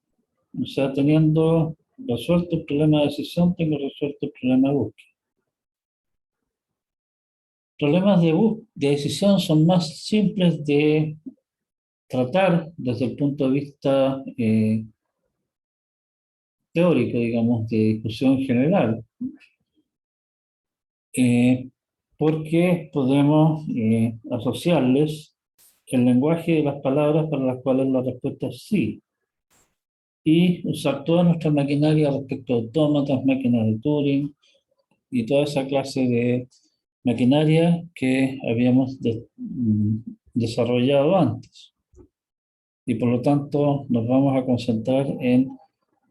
A: O sea, teniendo resuelto el problema de decisión, tengo resuelto el problema de búsqueda. Problemas de decisión son más simples de tratar desde el punto de vista teórico, digamos, de discusión general, eh, porque podemos asociarles el lenguaje de las palabras para las cuales la respuesta es sí, y usar toda nuestra maquinaria respecto a autómatas, máquinas de Turing y toda esa clase de maquinaria que habíamos desarrollado antes. Y por lo tanto nos vamos a concentrar en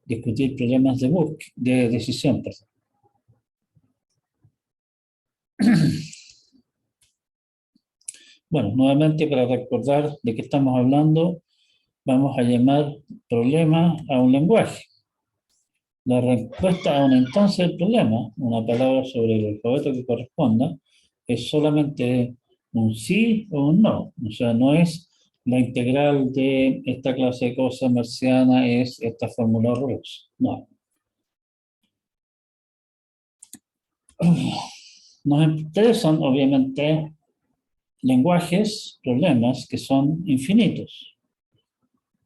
A: discutir problemas de búsqueda, de decisión, perdón. Bueno, nuevamente para recordar de qué estamos hablando, vamos a llamar problema a un lenguaje. La respuesta a una instancia del problema, una palabra sobre el alfabeto que corresponda, es solamente un sí o un no. O sea, no es la integral de esta clase de cosa marciana, es esta fórmula rusa. No. Nos interesan, obviamente, lenguajes, problemas que son infinitos.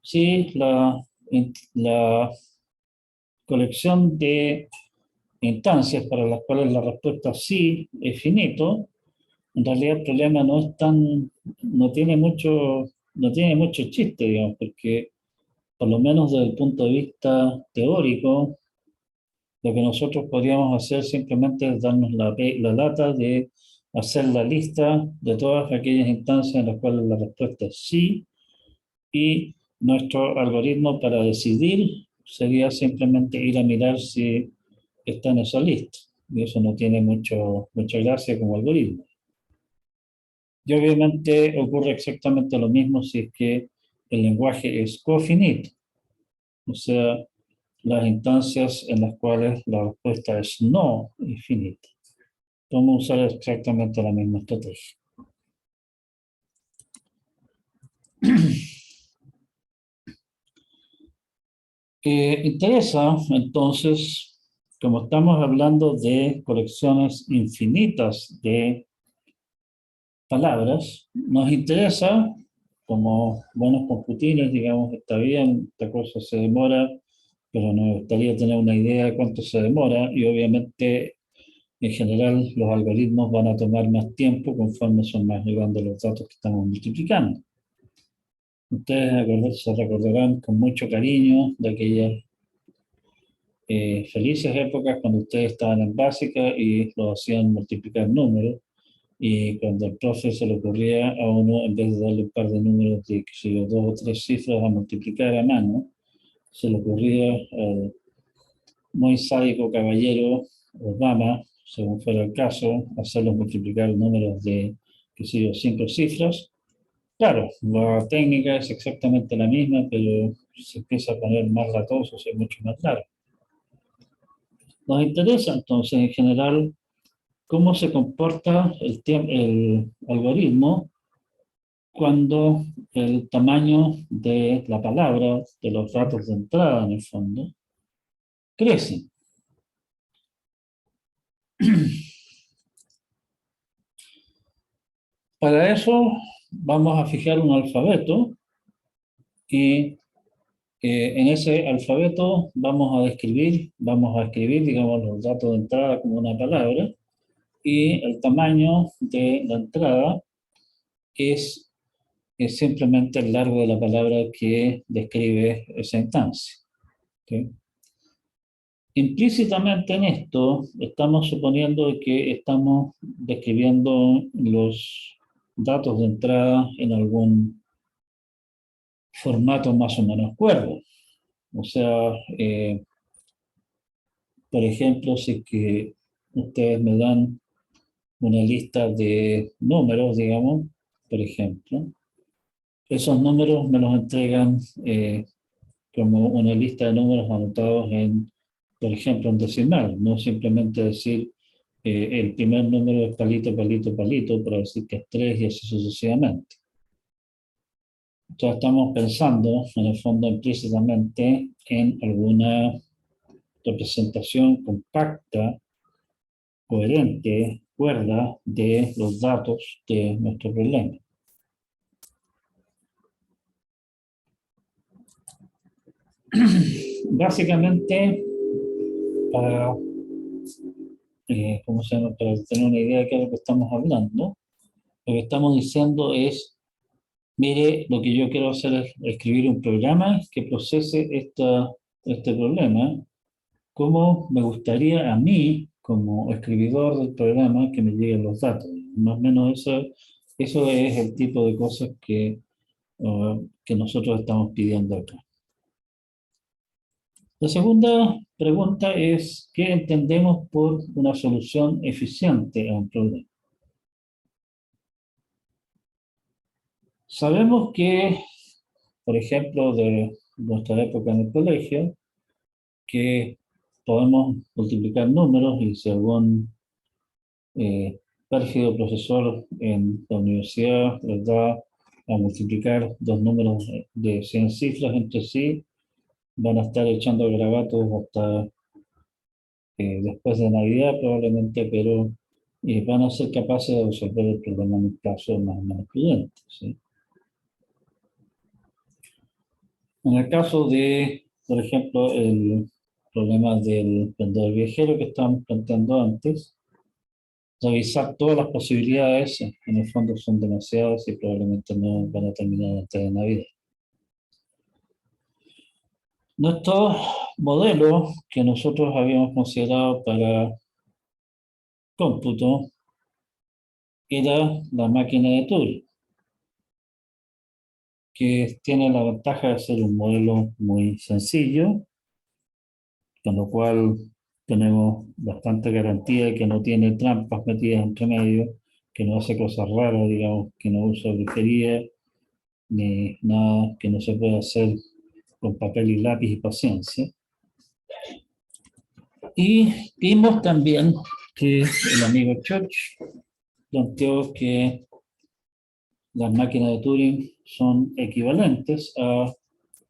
A: Si la colección de instancias para las cuales la respuesta sí es finito, en realidad el problema no es tan, no tiene mucho chiste, digamos, porque por lo menos desde el punto de vista teórico, lo que nosotros podríamos hacer simplemente es darnos la lata de hacer la lista de todas aquellas instancias en las cuales la respuesta es sí, y nuestro algoritmo para decidir sería simplemente ir a mirar si está en esa lista. Y eso no tiene mucha gracia como algoritmo. Y obviamente ocurre exactamente lo mismo si es que el lenguaje es cofinito, o sea, las instancias en las cuales la respuesta es no infinita. Vamos a usar exactamente la misma estrategia. Interesa, entonces, como estamos hablando de colecciones infinitas de palabras, nos interesa, como buenos computines, digamos, está bien, esta cosa se demora, pero nos gustaría tener una idea de cuánto se demora y obviamente en general los algoritmos van a tomar más tiempo conforme son más grandes los datos que estamos multiplicando. Ustedes se recordarán con mucho cariño de aquellas felices épocas cuando ustedes estaban en básica y lo hacían multiplicar números. Y cuando el profe se le ocurría a uno, en vez de darle un par de números de, que sé yo, dos o tres cifras a multiplicar a mano, se le ocurría al muy sádico caballero o dama, según fuera el caso, hacerlos multiplicar números de, qué sé yo, cinco cifras. Claro, la técnica es exactamente la misma, pero se empieza a poner más latoso, es mucho más largo. Nos interesa entonces en general cómo se comporta el algoritmo cuando el tamaño de la palabra, de los datos de entrada en el fondo, crece. Para eso vamos a fijar un alfabeto y en ese alfabeto vamos a escribir, digamos, los datos de entrada como una palabra y el tamaño de la entrada es simplemente el largo de la palabra que describe esa instancia. ¿Okay? Implícitamente en esto estamos suponiendo que estamos describiendo los datos de entrada en algún formato más o menos cuerdo. O sea, por ejemplo, si que ustedes me dan una lista de números, digamos, por ejemplo, Esos números me los entregan como una lista de números anotados en, por ejemplo, en decimal, no simplemente decir el primer número es palito, palito, palito, para decir que es 3 y así sucesivamente. Entonces estamos pensando, en el fondo, implícitamente en alguna representación compacta, coherente, cuerda de los datos de nuestro problema. Básicamente, para, ¿cómo se llama? Para tener una idea de qué es lo que estamos hablando, lo que estamos diciendo es, mire, lo que yo quiero hacer es escribir un programa que procese este problema, como me gustaría a mí, como escribidor del programa, que me lleguen los datos. Más o menos eso es el tipo de cosas que nosotros estamos pidiendo acá. La segunda pregunta es, ¿qué entendemos por una solución eficiente a un problema? Sabemos que, por ejemplo, de nuestra época en el colegio, que podemos multiplicar números y si algún pérfido profesor en la universidad les da a multiplicar dos números de 100 cifras entre sí, van a estar echando garabatos hasta después de Navidad probablemente, pero van a ser capaces de resolver el problema en un plazo más o menos prudente, ¿sí? En el caso de, por ejemplo, el problema del vendedor viajero que estábamos planteando antes, revisar todas las posibilidades, en el fondo son demasiadas y probablemente no van a terminar antes de Navidad. Nuestro modelo que nosotros habíamos considerado para cómputo era la máquina de Turing, que tiene la ventaja de ser un modelo muy sencillo, con lo cual tenemos bastante garantía de que no tiene trampas metidas entre medio, que no hace cosas raras, digamos, que no usa brujería, ni nada que no se pueda hacer con papel y lápiz y paciencia. Y vimos también que el amigo Church planteó que las máquinas de Turing son equivalentes a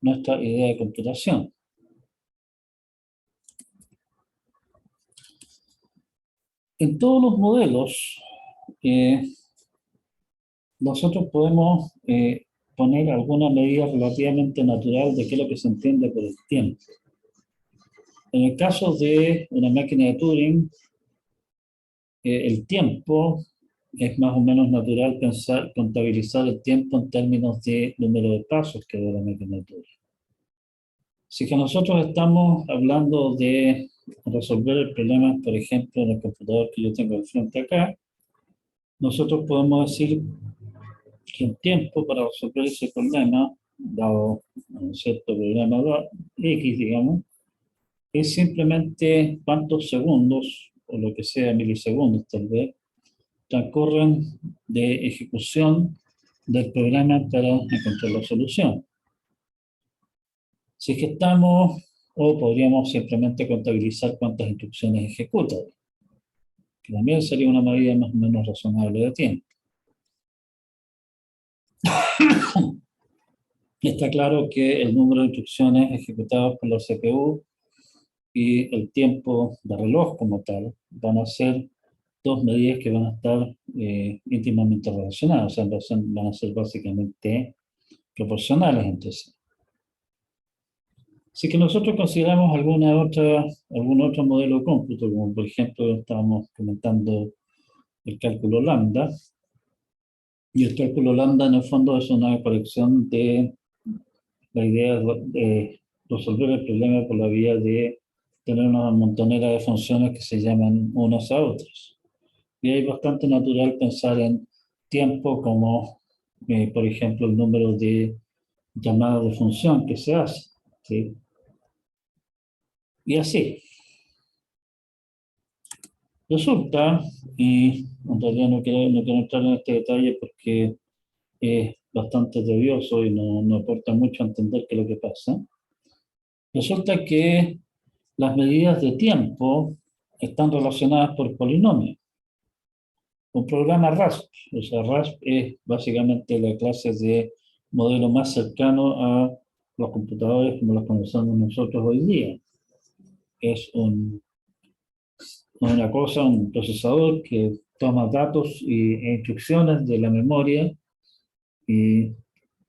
A: nuestra idea de computación. En todos los modelos, nosotros podemos poner alguna medida relativamente natural de qué es lo que se entiende por el tiempo. En el caso de una máquina de Turing, el tiempo es más o menos natural contabilizar el tiempo en términos de número de pasos que da la máquina de Turing. Si que nosotros estamos hablando de resolver el problema, por ejemplo, en el computador que yo tengo al frente acá, nosotros podemos decir que el tiempo para resolver ese problema, dado un cierto problema X, digamos, es simplemente cuántos segundos, o lo que sea milisegundos tal vez, transcurren de ejecución del programa para encontrar la solución. Si es que estamos, o podríamos simplemente contabilizar cuántas instrucciones ejecuta, que también sería una medida más o menos razonable de tiempo. Está claro que el número de instrucciones ejecutadas por la CPU y el tiempo de reloj como tal van a ser dos medidas que van a estar íntimamente relacionadas, o sea, van a ser básicamente proporcionales entre sí. Así que nosotros consideramos algún otro modelo de cómputo, como por ejemplo estábamos comentando el cálculo lambda, y el cálculo lambda en el fondo es una colección de la idea de resolver el problema por la vía de tener una montonera de funciones que se llaman unas a otras. Y es bastante natural pensar en tiempo como, por ejemplo, el número de llamadas de función que se hace, ¿sí? Y así. Resulta, y en realidad no quiero entrar en este detalle porque es bastante tedioso y no aporta mucho a entender qué es lo que pasa. Resulta que las medidas de tiempo están relacionadas por polinomios. Un programa RASP, o sea, RASP es básicamente la clase de modelo más cercano a los computadores como los conocemos nosotros hoy día. Es una cosa, un procesador que toma datos e instrucciones de la memoria y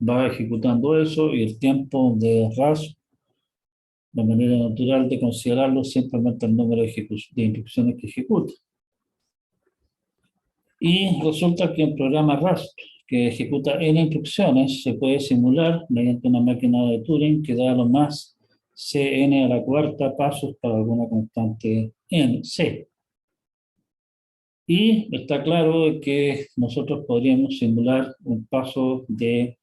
A: va ejecutando eso, y el tiempo de RASP, la manera natural de considerarlo, es simplemente el número de instrucciones que ejecuta. Y resulta que un programa RASP que ejecuta n instrucciones se puede simular mediante una máquina de Turing que da lo más cn a la cuarta pasos para alguna constante n, c. Y está claro que nosotros podríamos simular un paso de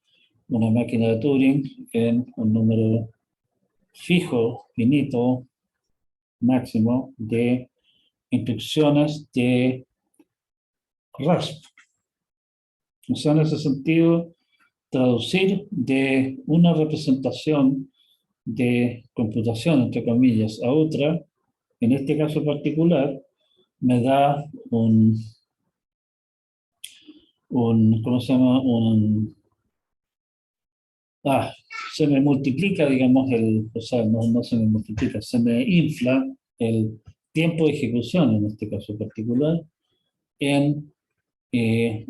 A: una máquina de Turing en un número fijo, finito, máximo de instrucciones de RASP. O sea, en ese sentido, traducir de una representación de computación, entre comillas, a otra, en este caso particular, me da ¿cómo se llama? Se me multiplica, digamos, o sea, no se me multiplica, se me infla el tiempo de ejecución, en este caso particular, en, en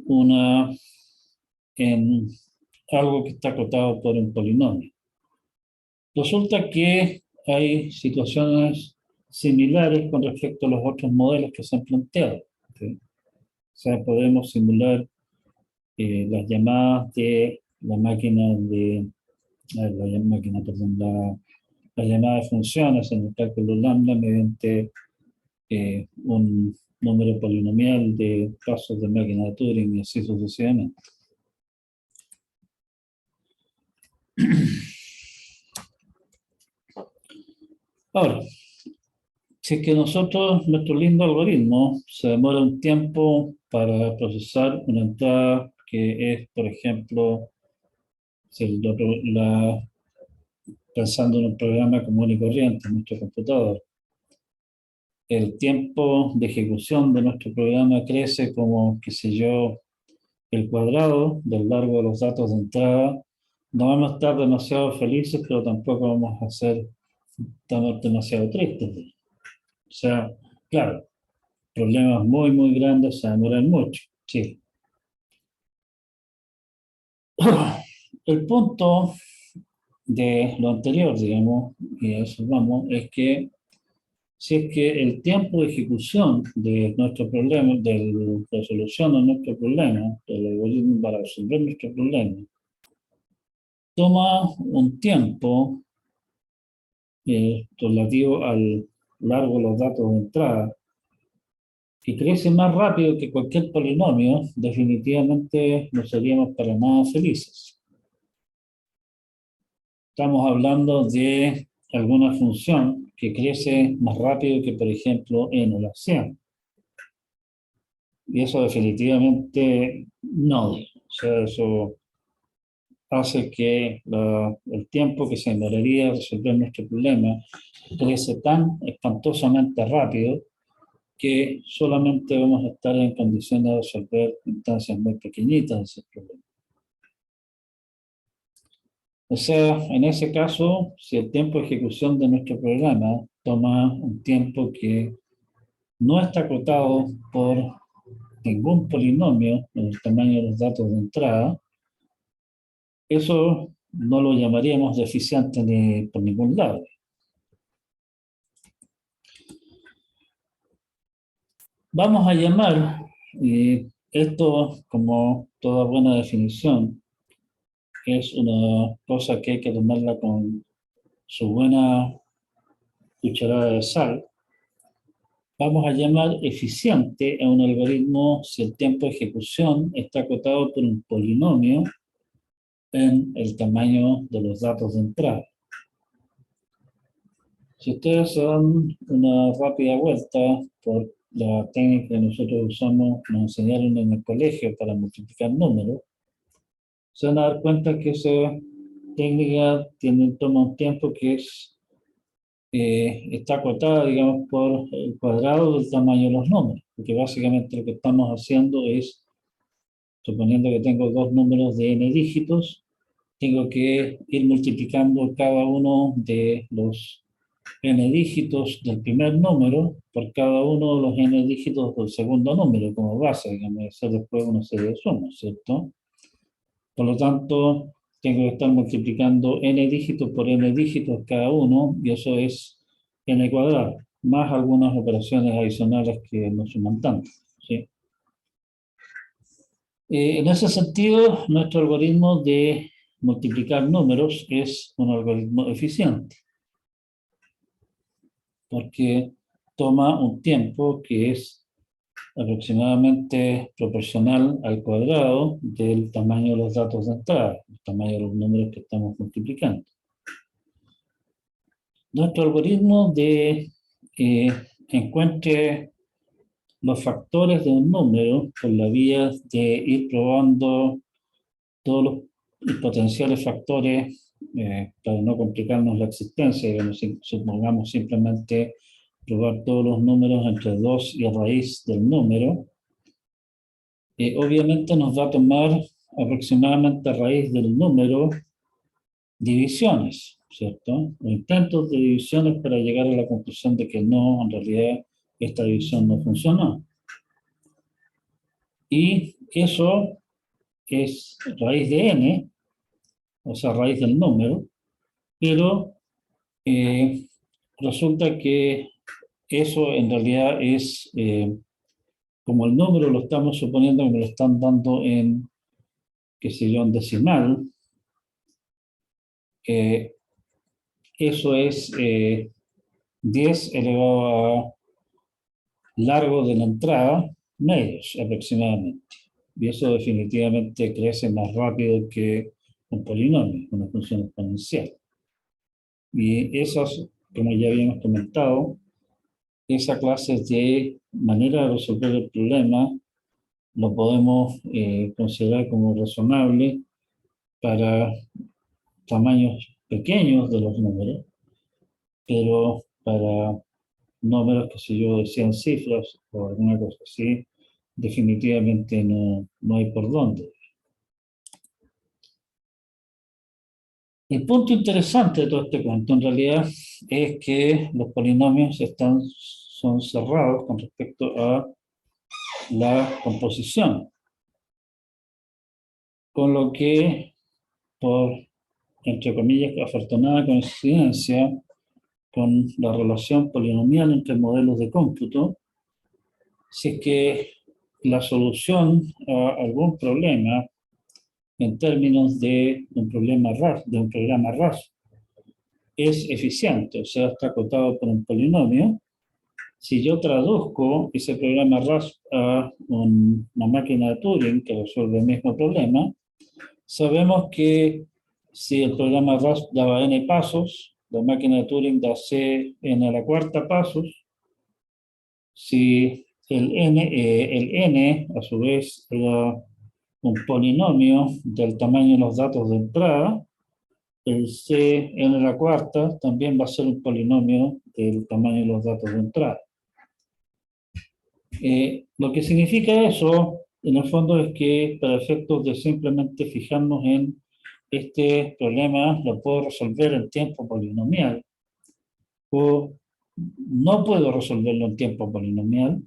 A: algo que está acotado por un polinomio. Resulta que hay situaciones similares con respecto a los otros modelos que se han planteado. ¿Sí? O sea, podemos simular las llamadas de la máquina de, la máquina, perdón, la llamada de funciones en el cálculo lambda mediante un número polinomial de casos de máquina de Turing y así sucesivamente. Ahora, si es que nuestro lindo algoritmo se demora un tiempo para procesar una entrada que es, por ejemplo, si pensando en un programa común y corriente en nuestro computador, el tiempo de ejecución de nuestro programa crece como, qué sé yo, el cuadrado del largo de los datos de entrada. No vamos a estar demasiado felices, pero tampoco vamos a ser demasiado tristes. O sea, claro, problemas muy grandes se demoran mucho, sí. El punto de lo anterior, digamos, y a eso vamos, es que si es que el tiempo de ejecución de nuestro problema, de la resolución de nuestro problema, del algoritmo para resolver nuestro problema, toma un tiempo relativo al largo de los datos de entrada, que crece más rápido que cualquier polinomio, definitivamente no seríamos para nada felices. Estamos hablando de alguna función que crece más rápido que, por ejemplo, n a la 100. Y eso definitivamente no. O sea, eso hace que el tiempo que se demoraría a resolver nuestro problema crece tan espantosamente rápido que solamente vamos a estar en condiciones de resolver instancias muy pequeñitas de ese problema. O sea, en ese caso, si el tiempo de ejecución de nuestro programa toma un tiempo que no está acotado por ningún polinomio en el tamaño de los datos de entrada, eso no lo llamaríamos deficiente ni por ningún lado. Vamos a llamar, y esto, como toda buena definición, es una cosa que hay que tomarla con su buena cucharada de sal. Vamos a llamar eficiente a un algoritmo si el tiempo de ejecución está acotado por un polinomio en el tamaño de los datos de entrada. Si ustedes se dan una rápida vuelta por la técnica que nosotros usamos, nos enseñaron en el colegio para multiplicar números, se van a dar cuenta que esa técnica toma un tiempo que está acotada, digamos, por el cuadrado del tamaño de los números, porque básicamente lo que estamos haciendo es, suponiendo que tengo dos números de n dígitos, tengo que ir multiplicando cada uno de los n dígitos del primer número por cada uno de los n dígitos del segundo número como base, digamos, hacer después una serie de sumas, ¿cierto? Por lo tanto, tengo que estar multiplicando n dígitos por n dígitos cada uno, y eso es n cuadrado, más algunas operaciones adicionales que no suman tanto, ¿sí? En ese sentido, nuestro algoritmo de multiplicar números es un algoritmo eficiente, porque toma un tiempo que es aproximadamente proporcional al cuadrado del tamaño de los datos de entrada, el tamaño de los números que estamos multiplicando. Nuestro algoritmo de encuentre los factores de un número por la vía de ir probando todos los potenciales factores para no complicarnos la existencia, digamos, supongamos simplemente probar todos los números entre 2 y a raíz del número, obviamente nos va a tomar aproximadamente a raíz del número divisiones, ¿cierto? O intentos de divisiones para llegar a la conclusión de que no, en realidad esta división no funcionó. Y eso es raíz de n, o sea, raíz del número, pero resulta que eso en realidad es, como el número lo estamos suponiendo que me lo están dando en, qué sé yo, en decimal, eso es 10 elevado a largo de la entrada, medios aproximadamente. Y eso definitivamente crece más rápido que un polinomio, una función exponencial. Y esas, como ya habíamos comentado, esa clase de manera de resolver el problema lo podemos considerar como razonable para tamaños pequeños de los números, pero para números, que sé yo, de 100 cifras o alguna cosa así, definitivamente no hay por dónde. El punto interesante de todo este cuento, en realidad, es que los polinomios son cerrados con respecto a la composición, con lo que, por, entre comillas, afortunada coincidencia con la relación polinomial entre modelos de cómputo, si es que la solución a algún problema en términos de un programa raso es eficiente, o sea, está acotado por un polinomio. Si yo traduzco ese programa RAS a una máquina de Turing que resuelve el mismo problema, sabemos que si el programa RAS daba n pasos, la máquina de Turing da n a la cuarta pasos. Si el n a su vez era un polinomio del tamaño de los datos de entrada, el n a la cuarta también va a ser un polinomio del tamaño de los datos de entrada. Lo que significa eso, en el fondo, es que para efectos de simplemente fijarnos en este problema, lo puedo resolver en tiempo polinomial, o no puedo resolverlo en tiempo polinomial.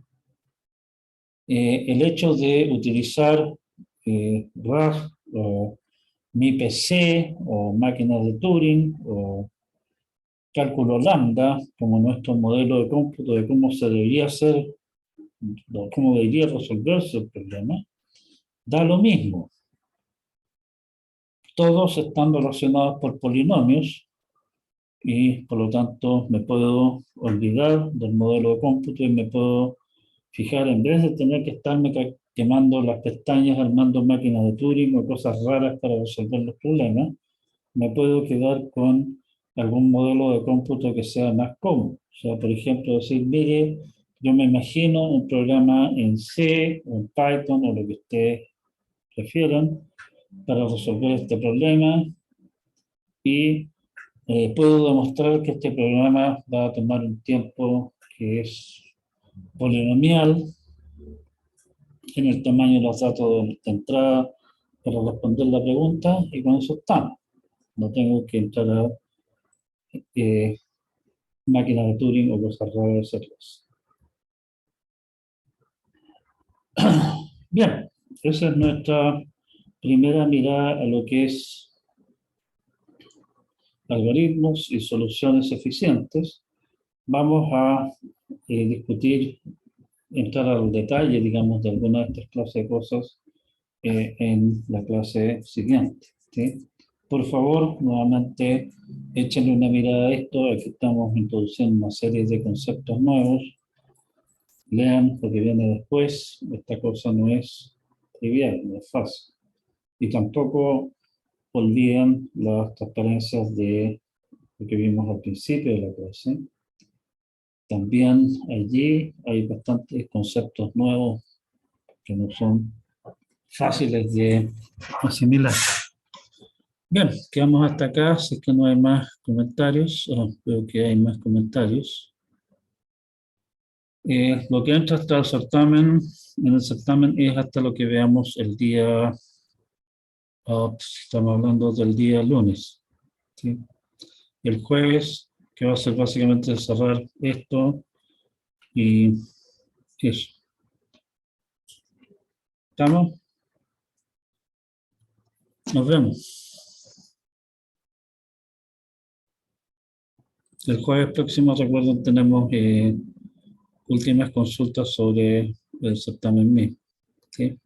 A: El hecho de utilizar RAS o MIPC o máquinas de Turing o cálculo lambda como nuestro modelo de cómputo de cómo se debería hacer, cómo debería resolverse el problema, da lo mismo. Todos están relacionados por polinomios y por lo tanto me puedo olvidar del modelo de cómputo y me puedo fijar, en vez de tener que estarme quemando las pestañas armando máquinas de Turing o cosas raras para resolver los problemas, me puedo quedar con algún modelo de cómputo que sea más cómodo. O sea, por ejemplo, decir, mire, yo me imagino un programa en C, o en Python, o lo que ustedes prefieran, para resolver este problema y puedo demostrar que este programa va a tomar un tiempo que es polinomial en el tamaño de los datos de entrada para responder la pregunta y con eso estamos. No tengo que entrar a máquina de Turing o cosas raras, etcétera. Bien, esa es nuestra primera mirada a lo que es algoritmos y soluciones eficientes. Vamos a discutir, entrar al detalle, digamos, de alguna de estas clases de cosas en la clase siguiente. ¿Sí? Por favor, nuevamente, échenle una mirada a esto. Aquí estamos introduciendo una serie de conceptos nuevos. Lean lo que viene después. Esta cosa no es trivial, no es fácil. Y tampoco olviden las transparencias de lo que vimos al principio de la clase. También allí hay bastantes conceptos nuevos que no son fáciles de asimilar. Bien, quedamos hasta acá, si es que no hay más comentarios. Veo que hay más comentarios. Lo que entra hasta el certamen, en el certamen es hasta lo que veamos el día, estamos hablando del día lunes. ¿Sí? El jueves, que va a ser básicamente cerrar esto y eso. ¿Estamos? Nos vemos. El jueves próximo, recuerden, tenemos últimas consultas sobre el certamen mismo. ¿Sí?